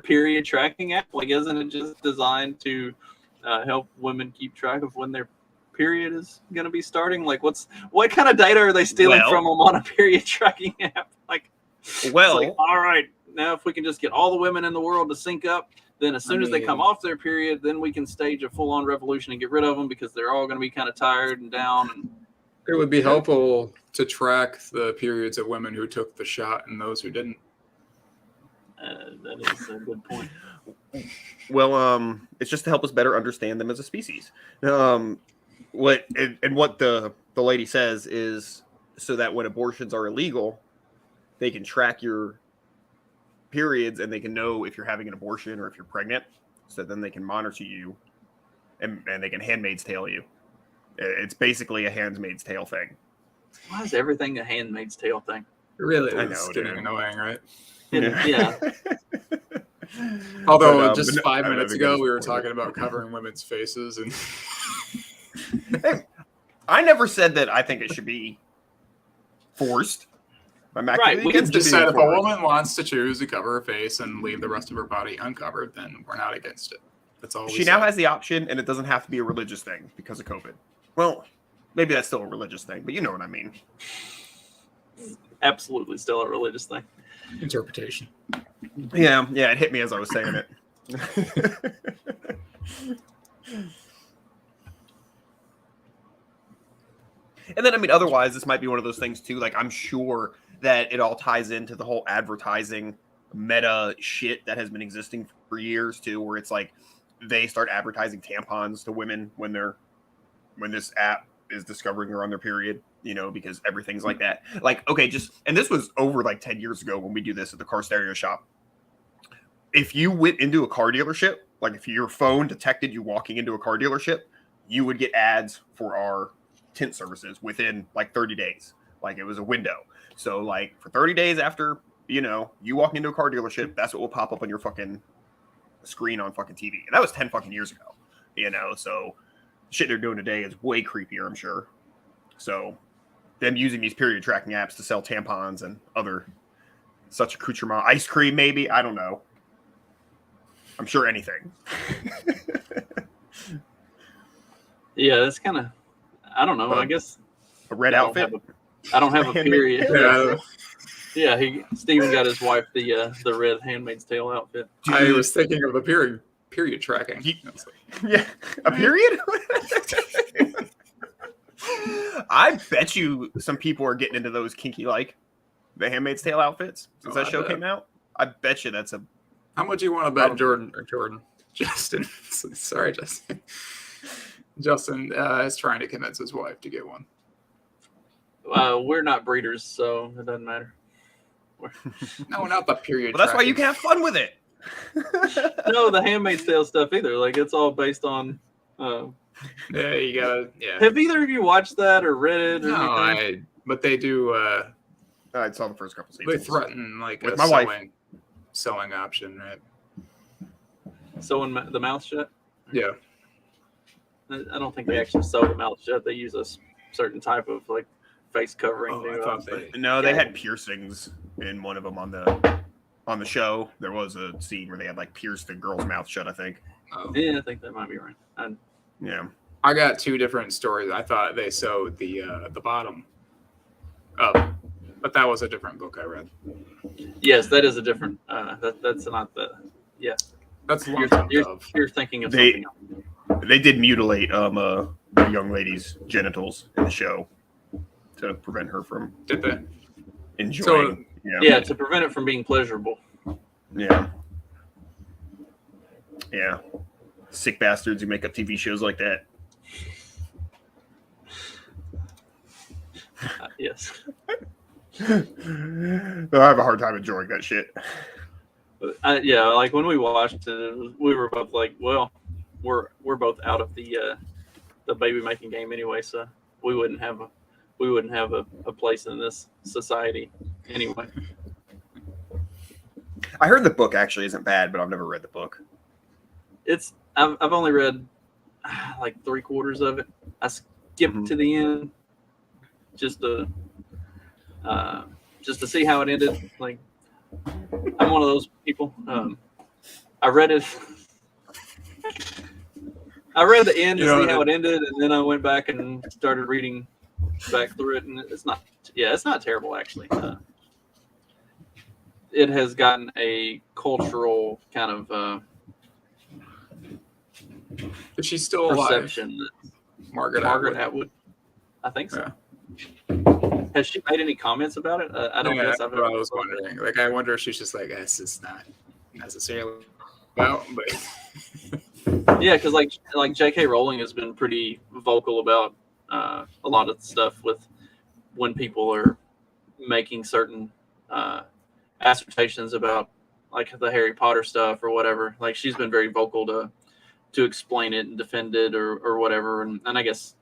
period tracking app. Like, isn't it just designed to help women keep track of when their period is going to be starting? Like, what kind of data are they stealing from them on a period tracking app? Like, all right, now if we can just get all the women in the world to sync up, then as soon as they come off their period, then we can stage a full-on revolution and get rid of them because they're all going to be kind of tired and down. And it would be helpful to track the periods of women who took the shot and those who didn't. That is a good point. Well, it's just to help us better understand them as a species. What the lady says is so that when abortions are illegal, they can track your periods and they can know if you're having an abortion or if you're pregnant, so then they can monitor you and they can Handmaid's Tale you. It's basically a Handmaid's Tale thing. Why is everything a Handmaid's Tale thing? Really, I know, getting annoying, right? Yeah. Although just 5 minutes ago we were talking about covering women's faces, and I never said that I think it should be forced. Right, we can decide if a woman wants to choose to cover her face and leave the rest of her body uncovered, then we're not against it. That's all. She now has the option, and it doesn't have to be a religious thing because of COVID. Well, maybe that's still a religious thing, but you know what I mean. Absolutely, still a religious thing. Interpretation. Yeah, it hit me as I was saying it. And then, I mean, otherwise, this might be one of those things too. Like, I'm sure that it all ties into the whole advertising meta shit that has been existing for years too, where it's like they start advertising tampons to women when this app is discovering they're on their period, because everything's like that. Like, okay, and this was over like 10 years ago when we do this at the car stereo shop. If you went into a car dealership, like if your phone detected you walking into a car dealership, you would get ads for our tint services within like 30 days. Like, it was a window. So like for 30 days after, you walk into a car dealership, that's what will pop up on your fucking screen on fucking TV. And that was 10 fucking years ago, so shit they're doing today is way creepier, I'm sure. So them using these period tracking apps to sell tampons and other such accoutrement, ice cream, maybe, I don't know. I'm sure anything. Yeah, that's kind of, I don't know. I guess a red outfit. I don't have a period. Yeah, Steven got his wife the red Handmaid's Tale outfit. I was thinking of the period tracking. Yeah, a period. I bet you some people are getting into those kinky, like the Handmaid's Tale outfits since that show came out. I bet you that's a. How much do you want to bet Jordan? Justin. Sorry, Justin. Justin is trying to convince his wife to get one. We're not breeders, so it doesn't matter. No, not the period. Well, that's why you can have fun with it. No, the Handmaid's Tale stuff either. Like, it's all based on. Yeah, you gotta. Yeah. Have either of you watched that or read it? Or no, but they do. I saw the first couple seasons. They threaten like with a my wife. sewing option, right? Sewing the mouth shut. Yeah. I don't think they actually sew the mouth shut. They use a certain type of like face covering. They had piercings in one of them on the show. There was a scene where they had like pierced the girl's mouth shut, I think. Oh. Yeah, I think that might be right. Yeah. I got two different stories. I thought they sewed the bottom up, but that was a different book I read. Yes, that is a different. That's not the. Yeah. That's you're thinking of something else. They did mutilate the young lady's genitals in the show to prevent her from. Did they? Enjoying. Yeah, to prevent it from being pleasurable. Yeah. Yeah. Sick bastards who make up TV shows like that. Yes. I have a hard time enjoying that shit. Yeah, like when we watched it, we were both like, well, we're both out of the baby making game anyway, so we wouldn't have a place in this society anyway. I heard the book actually isn't bad, but I've never read the book. I've only read like 3/4 of it. I skipped to the end just to see how it ended. Like, I'm one of those people. I read it. I read the end to see how it ended, and then I went back and started reading back through it, and it's not terrible actually. It has gotten a cultural kind of But she's still perception alive. that Margaret Atwood. I think so. Yeah. Has she made any comments about it? I don't guess I've ever. I was wondering. Like, I wonder if she's just like, it's not necessarily about, but Yeah, because like J.K. Rowling has been pretty vocal about a lot of stuff with when people are making certain assertions about like the Harry Potter stuff or whatever. Like, she's been very vocal to explain it and defend it or whatever. And I guess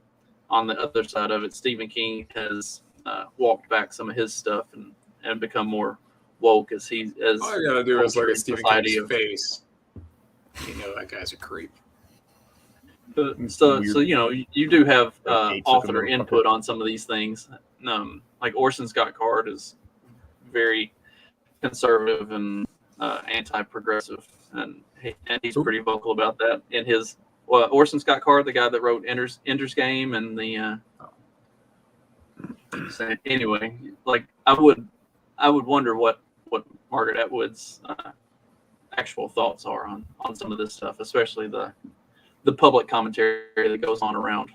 on the other side of it, Stephen King has walked back some of his stuff and become more woke as all you gotta do is look at Stephen society King's face. You know that guy's a creep. So you do have Gates author looking input on some of these things. Like Orson Scott Card is very conservative and anti-progressive, and he's pretty vocal about that in his Orson Scott Card, the guy that wrote Ender's Game and the. So anyway, like I would wonder what Margaret Atwood's actual thoughts are on some of this stuff, especially the public commentary that goes on around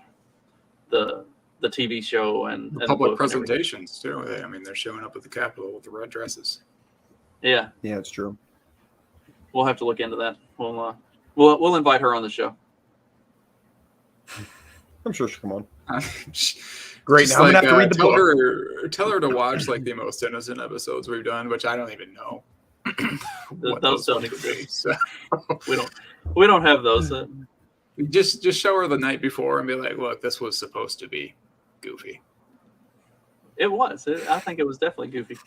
the TV show and The and public book and everything. presentations too. I mean, they're showing up at the Capitol with the red dresses. Yeah, Yeah, it's true. we'll have to look into that. We'll invite her on the show. I'm sure she'll come on. Great. Now I'm gonna have to read the book. Tell her to watch like the most innocent episodes we've done, which I don't even know. what Those don't would be. exist. So We don't have those. just show her the night before and be like, look, this was supposed to be goofy. It was. I think it was definitely goofy.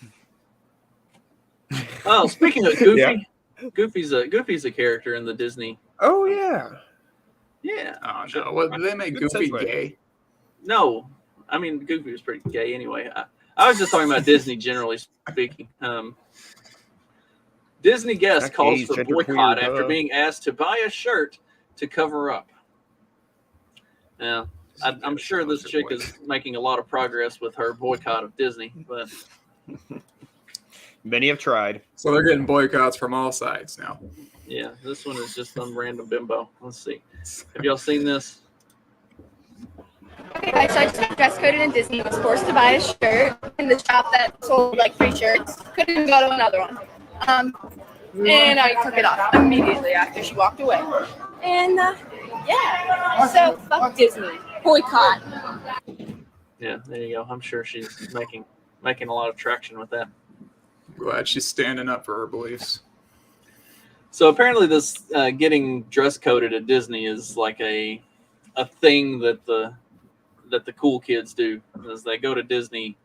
Oh, speaking of goofy, Goofy's a character in the Disney. Oh yeah. Yeah. Oh no! What did they make Good Goofy segue. gay? No, I mean Goofy was pretty gay anyway. I was just talking about Disney generally speaking. Disney guest Not calls gay, for genderqueer, boycott after duh. being asked to buy a shirt to cover up. Now, I'm sure this chick is making a lot of progress with her boycott of Disney, but Many have tried. So they're getting boycotts from all sides now. yeah, this one is just some random bimbo. Let's see. Have y'all seen this? Okay, guys, so I just got dress coded in Disney. Was forced to buy a shirt in the shop that sold like free shirts. Couldn't even go to another one. And I took it off immediately after she walked away. And yeah, so fuck Disney. Boycott. Yeah, there you go. I'm sure she's making a lot of traction with that. Glad she's standing up for her beliefs. So apparently, this getting dress coded at Disney is like a thing that the cool kids do. Is they go to Disney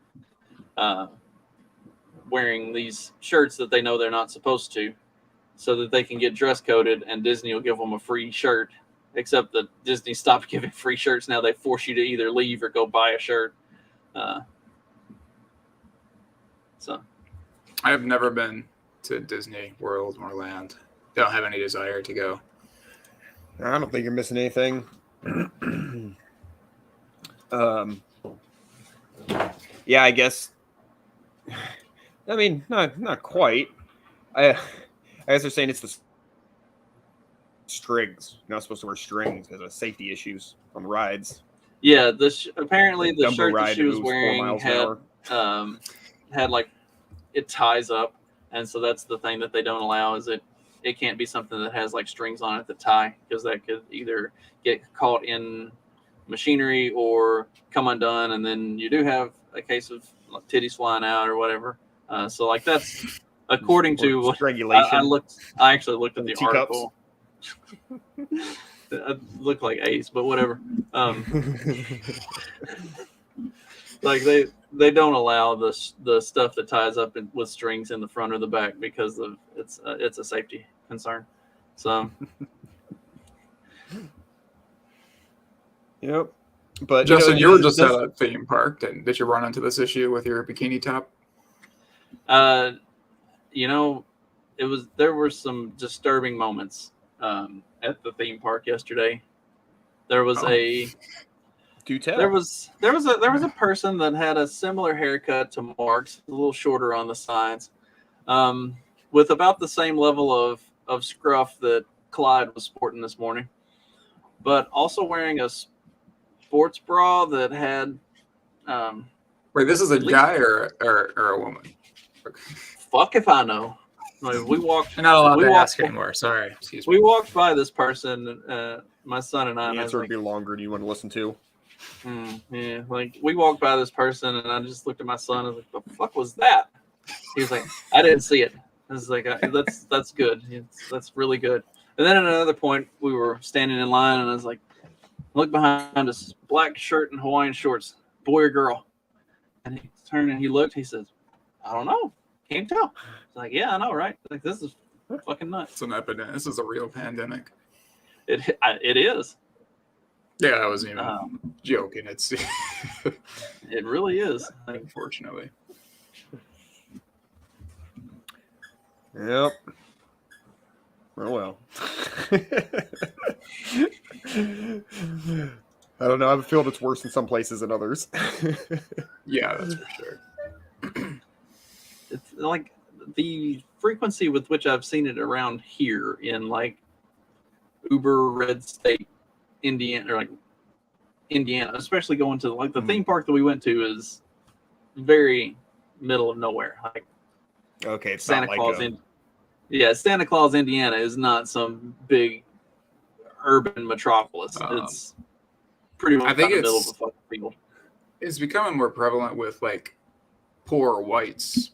wearing these shirts that they know they're not supposed to, so that they can get dress coded, and Disney will give them a free shirt. Except that Disney stopped giving free shirts. Now they force you to either leave or go buy a shirt. So I have never been to Disney World or Land. Don't have any desire to go. I don't think you're missing anything. Yeah, I guess. I mean, not quite. I guess they're saying it's the strings. You're not supposed to wear strings because of safety issues on the rides. yeah, apparently the Dumbo shirt that ride she that was moves 4 wearing miles an hour. had like it ties up, and so that's the thing that they don't allow is it can't be something that has like strings on it that tie, because that could either get caught in machinery or come undone, and then you do have a case of like, titties flying out or whatever. So like that's according to what regulation. I actually looked at the Teacups. article. It looked like Ace, but whatever. Like they don't allow the stuff that ties up with strings in the front or the back because of it's a safety concern. So Yep. But Justin, you were just at a theme park. Did you run into this issue with your bikini top? There were some disturbing moments at the theme park yesterday. There was Do tell. There was a person that had a similar haircut to Mark's, a little shorter on the sides, with about the same level of scruff that Clyde was sporting this morning, but also wearing a sports bra that had. Wait, this is a guy or a woman? Fuck if I know. Like, we walked. You're not allowed to ask anymore. Sorry, excuse me. We walked by this person, my son and I. The answer would be longer. Do you want to listen to? Yeah, like we walked by this person, and I just looked at my son and was like, "The fuck was that?" He was like, "I didn't see it." I was like, "That's good. That's really good." And then at another point, we were standing in line, and I was like, "Look behind us, black shirt and Hawaiian shorts, boy or girl?" And he turned and he looked. He says, "I don't know. Can't tell." I was like, "Yeah, I know, right? Like this is fucking nuts. It's an epidemic. This is a real pandemic." It is. Yeah, I wasn't even joking. It's it really is. Unfortunately. Yep. Oh well. I don't know. I have a feeling it's worse in some places than others. Yeah, that's for sure. It's like the frequency with which I've seen it around here in like uber red state Indiana, or like Indiana, especially going to like the theme park that we went to is very middle of nowhere. Like okay, it's Santa Claus. Santa Claus, Indiana is not some big urban metropolis. It's pretty much in the middle of a fucking field. It's becoming more prevalent with like poor whites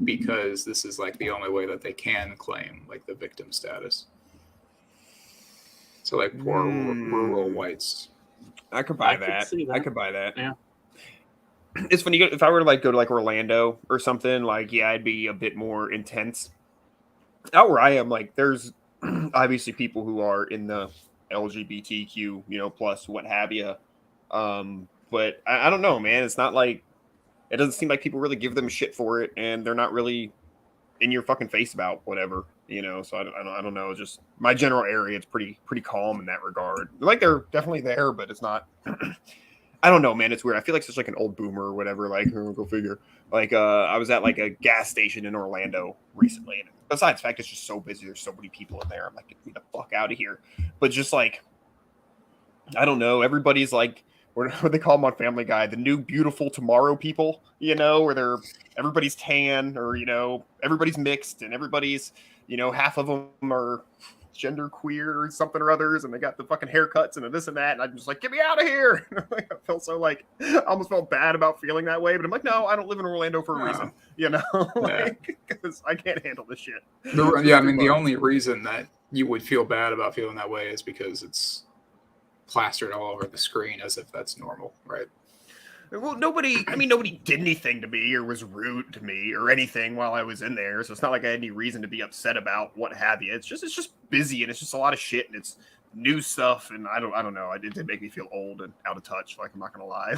because this is like the only way that they can claim like the victim status. So like poor rural whites. I could buy that. I could buy that. Yeah. It's funny if I were to like go to like Orlando or something, like it'd be a bit more intense. Out where I am, like there's obviously people who are in the LGBTQ, plus what have you. But I don't know, man. It's not like it doesn't seem like people really give them shit for it, and they're not really in your fucking face about whatever, So I don't know. Just my general area, it's pretty calm in that regard. Like they're definitely there, but it's not. I don't know, man. It's weird. I feel like such like an old boomer or whatever. Like, go figure. Like, I was at like a gas station in Orlando recently, and besides the fact it's just so busy, there's so many people in there. I'm like, get me the fuck out of here. But just like, I don't know. Everybody's like, what they call them on Family Guy, the new beautiful tomorrow people. Where everybody's tan or everybody's mixed and everybody's half of them are gender queer or something or others, and they got the fucking haircuts and this and that, and I'm just like, get me out of here. I felt so like I almost felt bad about feeling that way, but I'm like, no, I don't live in Orlando for a reason, because I can't handle this shit. The only reason that you would feel bad about feeling that way is because it's plastered all over the screen as if that's normal, right? Well, nobody did anything to me or was rude to me or anything while I was in there. So it's not like I had any reason to be upset about what have you. It's just busy, and it's just a lot of shit, and it's new stuff. And I don't know. It did make me feel old and out of touch. Like, I'm not going to lie.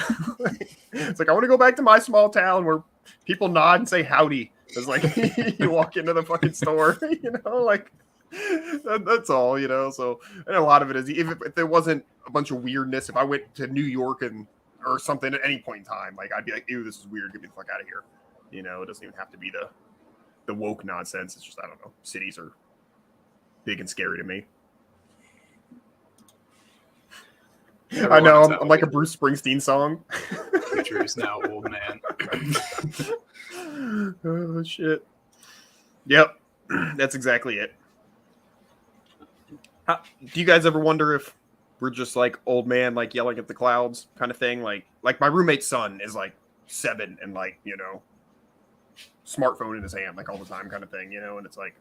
It's like, I want to go back to my small town where people nod and say howdy. It's like you walk into the fucking store, like that's all, So, and a lot of it is, even if there wasn't a bunch of weirdness, if I went to New York or something at any point in time, like I'd be like, ew, this is weird, get me the fuck out of here. It doesn't even have to be the woke nonsense. It's just, I don't know, cities are big and scary to me. I know, I'm like a Bruce Springsteen song. Future is now old man. Oh shit. Yep, that's exactly it. Do you guys ever wonder if we're just like old man, like yelling at the clouds kind of thing? Like my roommate's son is like 7 and like, smartphone in his hand, like all the time kind of thing, and it's like,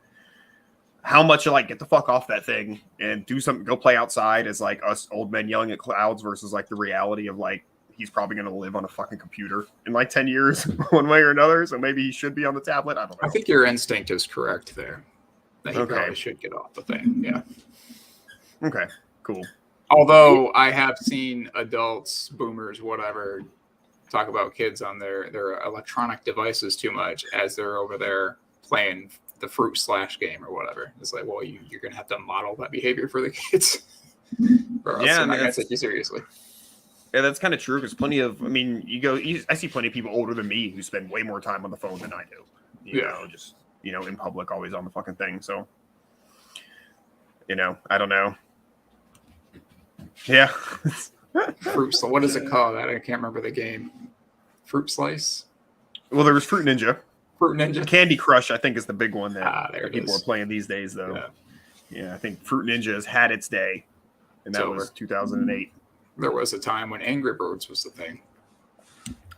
how much you like get the fuck off that thing and do something, go play outside as like us old men yelling at clouds versus like the reality of like he's probably going to live on a fucking computer in like 10 years, one way or another. So maybe he should be on the tablet. I don't know. I think your instinct is correct there. That he probably should get off the thing. Yeah. Okay, cool. Although I have seen adults, boomers, whatever, talk about kids on their electronic devices too much as they're over there playing the Fruit Slash game or whatever. It's like, well, you're going to have to model that behavior for the kids. Or else they're not going to take you seriously. Yeah, that's kind of true because I see plenty of people older than me who spend way more time on the phone than I do. You know, just, in public, always on the fucking thing. So, I don't know. Yeah. What is it called? I can't remember the game. Fruit Slice? Well, there was Fruit Ninja. Fruit Ninja. Candy Crush, I think, is the big one that people is. are playing these days, though. Yeah, I think Fruit Ninja has had its day, and that was 2008. There was a time when Angry Birds was the thing.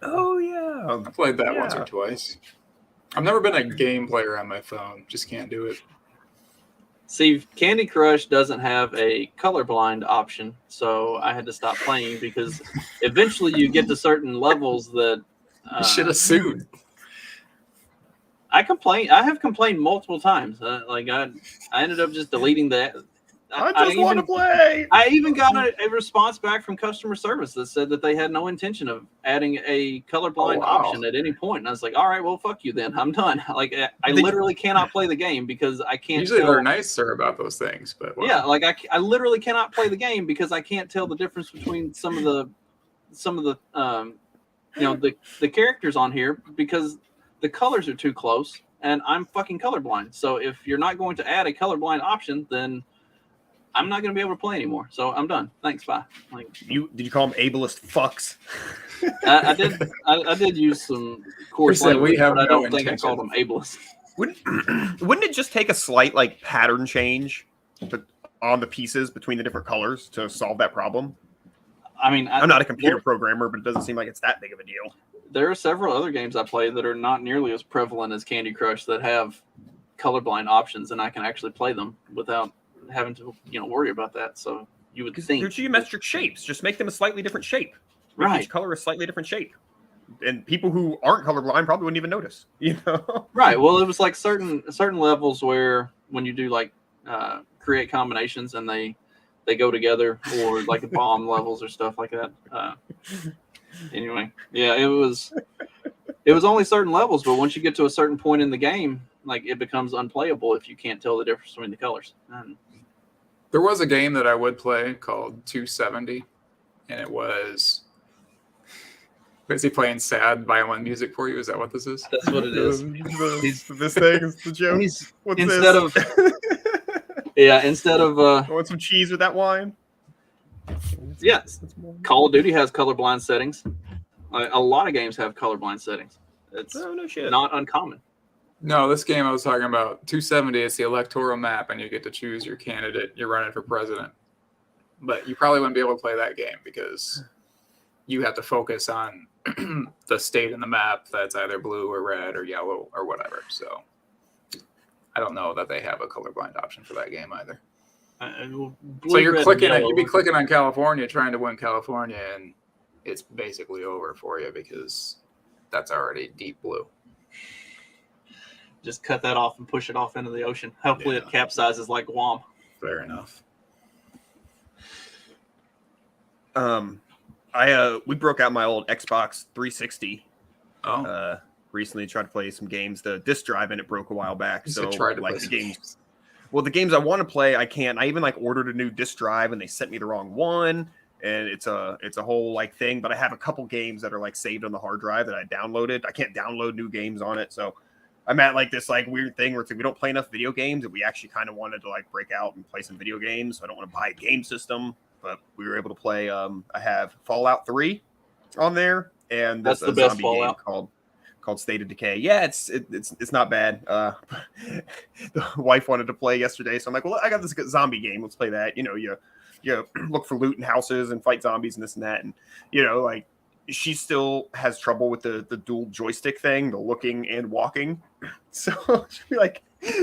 Oh, yeah. I played that once or twice. I've never been a game player on my phone. Just can't do it. See, Candy Crush doesn't have a colorblind option, so I had to stop playing because eventually you get to certain levels that you should have sued. I have complained multiple times. I ended up just deleting that. I just want to play. I even got a response back from customer service that said that they had no intention of adding a colorblind option at any point. And I was like, all right, well, fuck you then. I'm done. Like, I literally cannot play the game because I can't. Usually they're nicer about those things, but yeah, like I literally cannot play the game because I can't tell the difference between some of the the characters on here because the colors are too close and I'm fucking colorblind. So if you're not going to add a colorblind option, then I'm not going to be able to play anymore. So I'm done. Thanks. Bye. Did you call them ableist fucks? I did. I did use some coarse language, but I don't think I called them ableist. Wouldn't it just take a slight pattern change on the pieces between the different colors to solve that problem? I mean, I'm not a computer programmer, but it doesn't seem like it's that big of a deal. There are several other games I play that are not nearly as prevalent as Candy Crush that have colorblind options, and I can actually play them without having to worry about that. So you would think they're geometric shapes. Just make them a slightly different shape. Each color a slightly different shape, and people who aren't colorblind probably wouldn't even notice. Right. Well, it was like certain levels where when you do create combinations and they go together, or like bomb levels or stuff like that. Anyway, yeah, it was only certain levels, but once you get to a certain point in the game, it becomes unplayable if you can't tell the difference between the colors. There was a game that I would play called 270, and it was basically playing sad violin music for you. Is that what this is? That's what it is. This thing is the joke. Instead of want some cheese with that wine? Yes. Call of Duty has colorblind settings. A lot of games have colorblind settings. It's not uncommon. No, this game I was talking about, 270, it's the electoral map, and you get to choose your candidate. You're running for president. But you probably wouldn't be able to play that game because you have to focus on the state in the map that's either blue or red or yellow or whatever. So I don't know that they have a colorblind option for that game either. So you're you'd be clicking on California, trying to win California, and it's basically over for you because that's already deep blue. Just cut that off and push it off into the ocean. Hopefully it capsizes like Guam. Fair enough. We broke out my old Xbox 360. Oh. Recently tried to play some games. The disc drive in it broke a while back. You so tried to play the games. Well, the games I want to play, I can't. I even ordered a new disc drive and they sent me the wrong one. And it's a whole thing. But I have a couple games that are saved on the hard drive that I downloaded. I can't download new games on it. So I'm at this weird thing where it's we don't play enough video games, and we actually kind of wanted to break out and play some video games. So I don't want to buy a game system, but we were able to play. I have Fallout 3 on there, and that's the best Fallout game called State of Decay. Yeah, it's not bad. The wife wanted to play yesterday, so I'm like, well, I got this zombie game. Let's play that. You look for loot in houses and fight zombies and this and that, and she still has trouble with the dual joystick thing, the looking and walking. So she'll be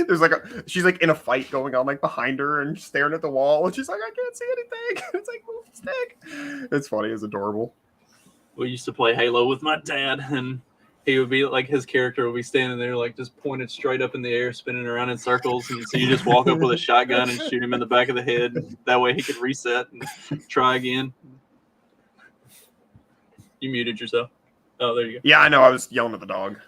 there's she's in a fight going on behind her and staring at the wall, and she's like, I can't see anything. It's move the stick. It's funny. It's adorable. we used to play Halo with my dad, and he would be like, his character would be standing there like just pointed straight up in the air, spinning around in circles, and so you just walk up with a shotgun and shoot him in the back of the head. And that way he could reset and try again. You muted yourself. Oh, there you go. Yeah, I know. I was yelling at the dog.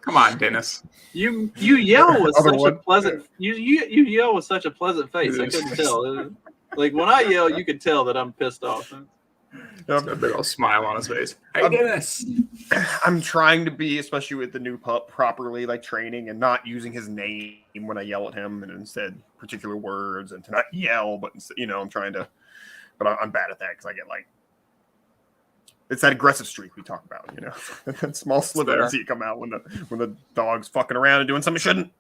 Come on, Dennis. You yell with such a pleasant you yell with such a pleasant face. I couldn't tell. Like when I yell, you could tell that I'm pissed off. Got a big old smile on his face. Hey, Dennis. I'm trying to be, especially with the new pup, properly like training and not using his name when I yell at him, and instead particular words, and to not yell, but I'm trying to. But I'm bad at that because I get like. It's that aggressive streak we talk about, that small sliver you see come out when the dog's fucking around and doing something it shouldn't.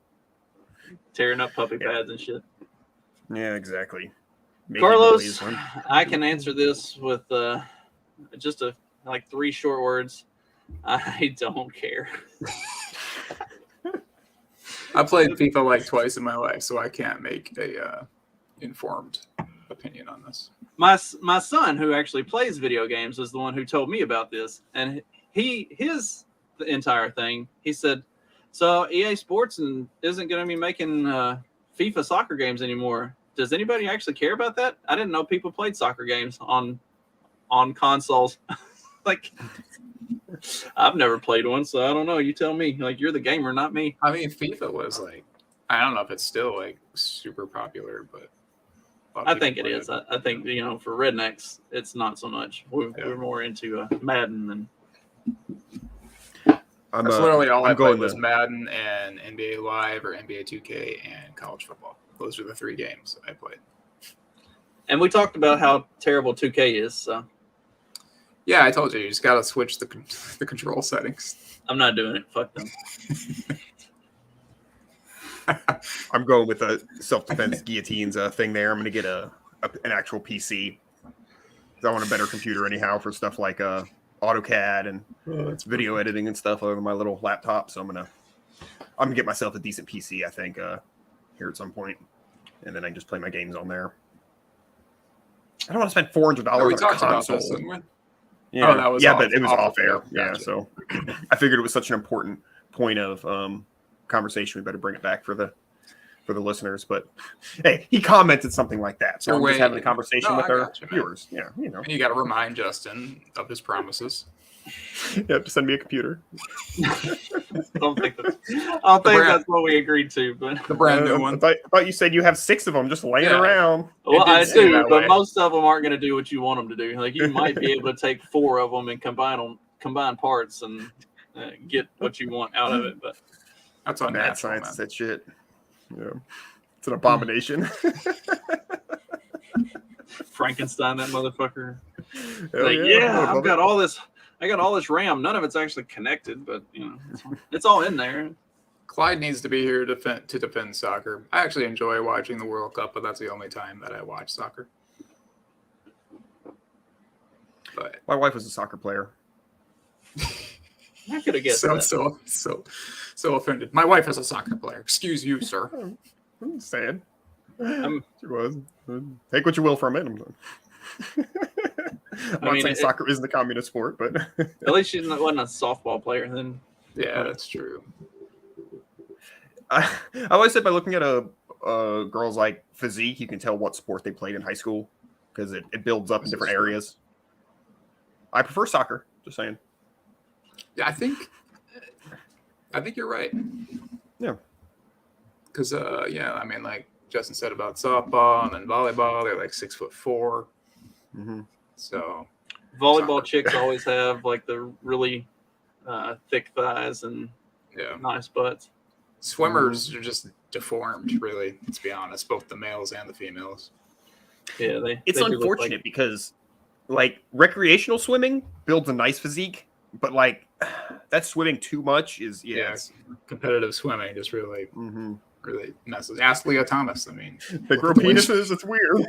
Tearing up puppy pads and shit. Yeah, exactly. Carlos, I can answer this with just like 3 short words. I don't care. I played FIFA like twice in my life, so I can't make a informed opinion on this. My son, who actually plays video games, was the one who told me about this, and his entire thing. He said, "So EA Sports isn't going to be making FIFA soccer games anymore. Does anybody actually care about that? I didn't know people played soccer games on consoles. Like, I've never played one, so I don't know. You tell me. Like, you're the gamer, not me. I mean, FIFA was like, I don't know if it's still like super popular, but I think it is. I think for rednecks, it's not so much. We're more into Madden than. That's literally all I played was Madden and NBA Live or NBA 2K and college football. Those are the 3 games I played. And we talked about how terrible 2K is. So. Yeah, I told you just got to switch the control settings. I'm not doing it. Fuck them. I'm going with a self-defense guillotines thing there. I'm going to get an actual PC. I want a better computer anyhow for stuff like AutoCAD and video editing and stuff over my little laptop. So I'm gonna get myself a decent PC. I think here at some point, and then I can just play my games on there. I don't want to spend $400 on a console. About this, didn't we? Yeah, but it was off air. Gotcha. Yeah, so I figured it was such an important point of conversation. We better bring it back for the listeners. But hey, he commented something like that, so we're just having a conversation with our viewers. Yeah, And you got to remind Justin of his promises. You have to send me a computer. I don't think that's what we agreed to, but the brand new one. I thought you said you have 6 of them just laying around. Well, I do, but most of them aren't going to do what you want them to do. Like you might be able to take 4 of them and combine parts and get what you want out of it. But that's on mad science. That shit. Yeah, it's an abomination. Frankenstein, that motherfucker. I've got all this. I got all this RAM. None of it's actually connected, but it's all in there. Clyde needs to be here to defend soccer. I actually enjoy watching the World Cup, but that's the only time that I watch soccer. But my wife was a soccer player. I could have guessed that. So offended. My wife is a soccer player. Excuse you, sir. I'm sad. She was. Take what you will from it. I'm not saying soccer isn't a communist sport, but at least she wasn't a softball player then. Yeah, that's true. I always said by looking at a girl's like physique, you can tell what sport they played in high school because it builds up in different areas. I prefer soccer. Just saying. Yeah, I think you're right. Yeah. Because I mean, like Justin said about softball and then volleyball, they're like 6'4". Mm-hmm. So volleyball chicks always have like the really thick thighs and nice butts. Swimmers are just deformed, really. Let's be honest, both the males and the females. Yeah, it's unfortunate because like recreational swimming builds a nice physique, but like that swimming too much is competitive swimming just really really messes. Ask Leah Thomas. I mean, they grow penises. It's weird.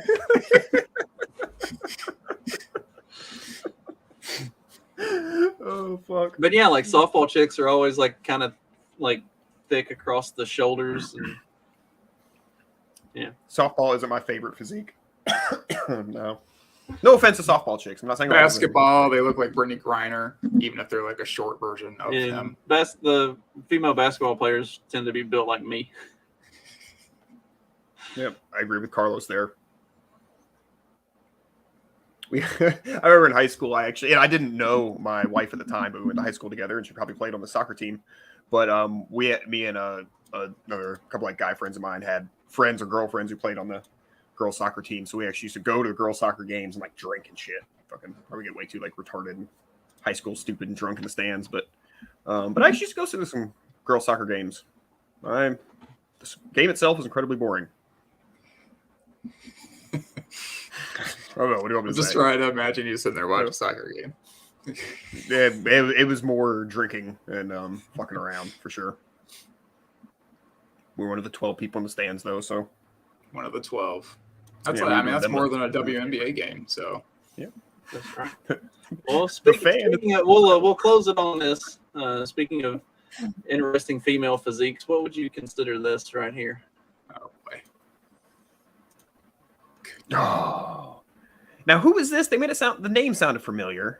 Oh fuck! But yeah, like softball chicks are always like kind of like thick across the shoulders, and softball isn't my favorite physique. No, No offense to softball chicks. I'm not saying basketball. They look like Brittany Griner, even if they're like a short version of them. The female basketball players tend to be built like me. Yep, I agree with Carlos there. I remember in high school, I didn't know my wife at the time, but we went to high school together, and she probably played on the soccer team. But me and another couple like guy friends of mine had friends or girlfriends who played on the girls soccer team. So we actually used to go to girls soccer games and like drink and shit. Fucking probably get way too like retarded in high school, stupid and drunk in the stands. But I actually used to go to some girls soccer games. The game itself was incredibly boring. I don't know. What do you want me to say? Just trying to imagine you sitting there watching a soccer game. Yeah, it was more drinking and fucking around for sure. We're one of the 12 people in the stands, though. So one of the 12. That's that's more than a WNBA game. So yeah, that's right. Well, speaking of, we'll close it on this. Speaking of interesting female physiques, what would you consider this right here? Oh boy. Oh. Now, who is this? They made it sound. The name sounded familiar.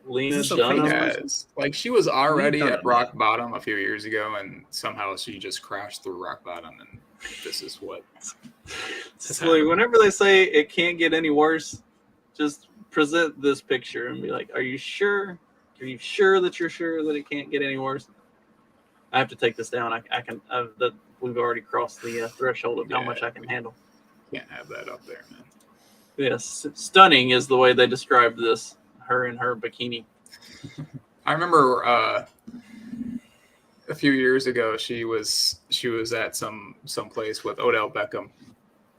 Lena Dunham. Like she was already at rock bottom a few years ago, and somehow she just crashed through rock bottom, and this is what. Whenever they say it can't get any worse, just present this picture and be like, "Are you sure? Are you sure that you're sure that it can't get any worse?" I have to take this down. I can. We've already crossed the threshold of how much I can handle. Can't have that up there, man. Yes, stunning is the way they described this. Her in her bikini. I remember a few years ago she was at some place with Odell Beckham,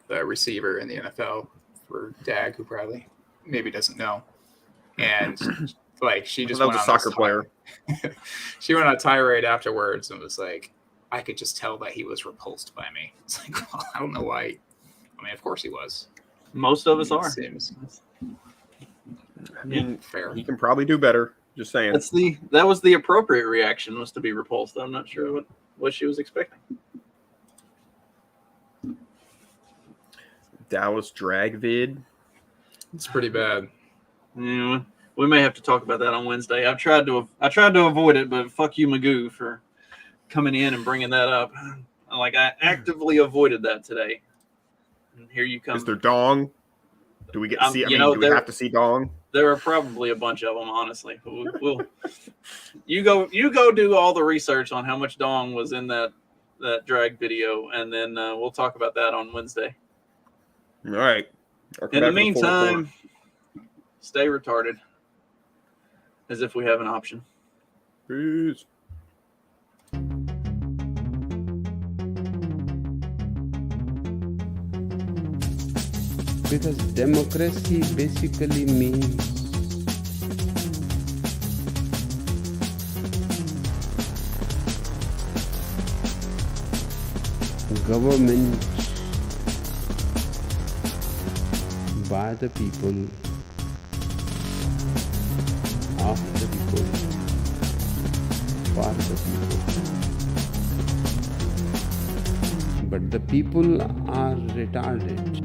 the receiver in the NFL, for Dag, who probably maybe doesn't know. And like she just went on a soccer player. She went on a tirade afterwards and was like, I could just tell that he was repulsed by me. It's like, well, I don't know why. I mean, of course he was. Most of us are. I mean, fair. He can probably do better. Just saying. That was the appropriate reaction, was to be repulsed. I'm not sure what she was expecting. Dallas drag vid. It's pretty bad. Yeah, we may have to talk about that on Wednesday. I tried to avoid it, but fuck you, Magoo, for coming in and bringing that up. Like I actively avoided that today. And here you come. Is there dong? Do we get to see? Do we have to see dong? There are probably a bunch of them, honestly. We'll you go do all the research on how much dong was in that drag video, and then we'll talk about that on Wednesday. All right. In the meantime, stay retarded, as if we have an option. Peace. Because democracy basically means government by the people, of the people, for the people. But the people are retarded.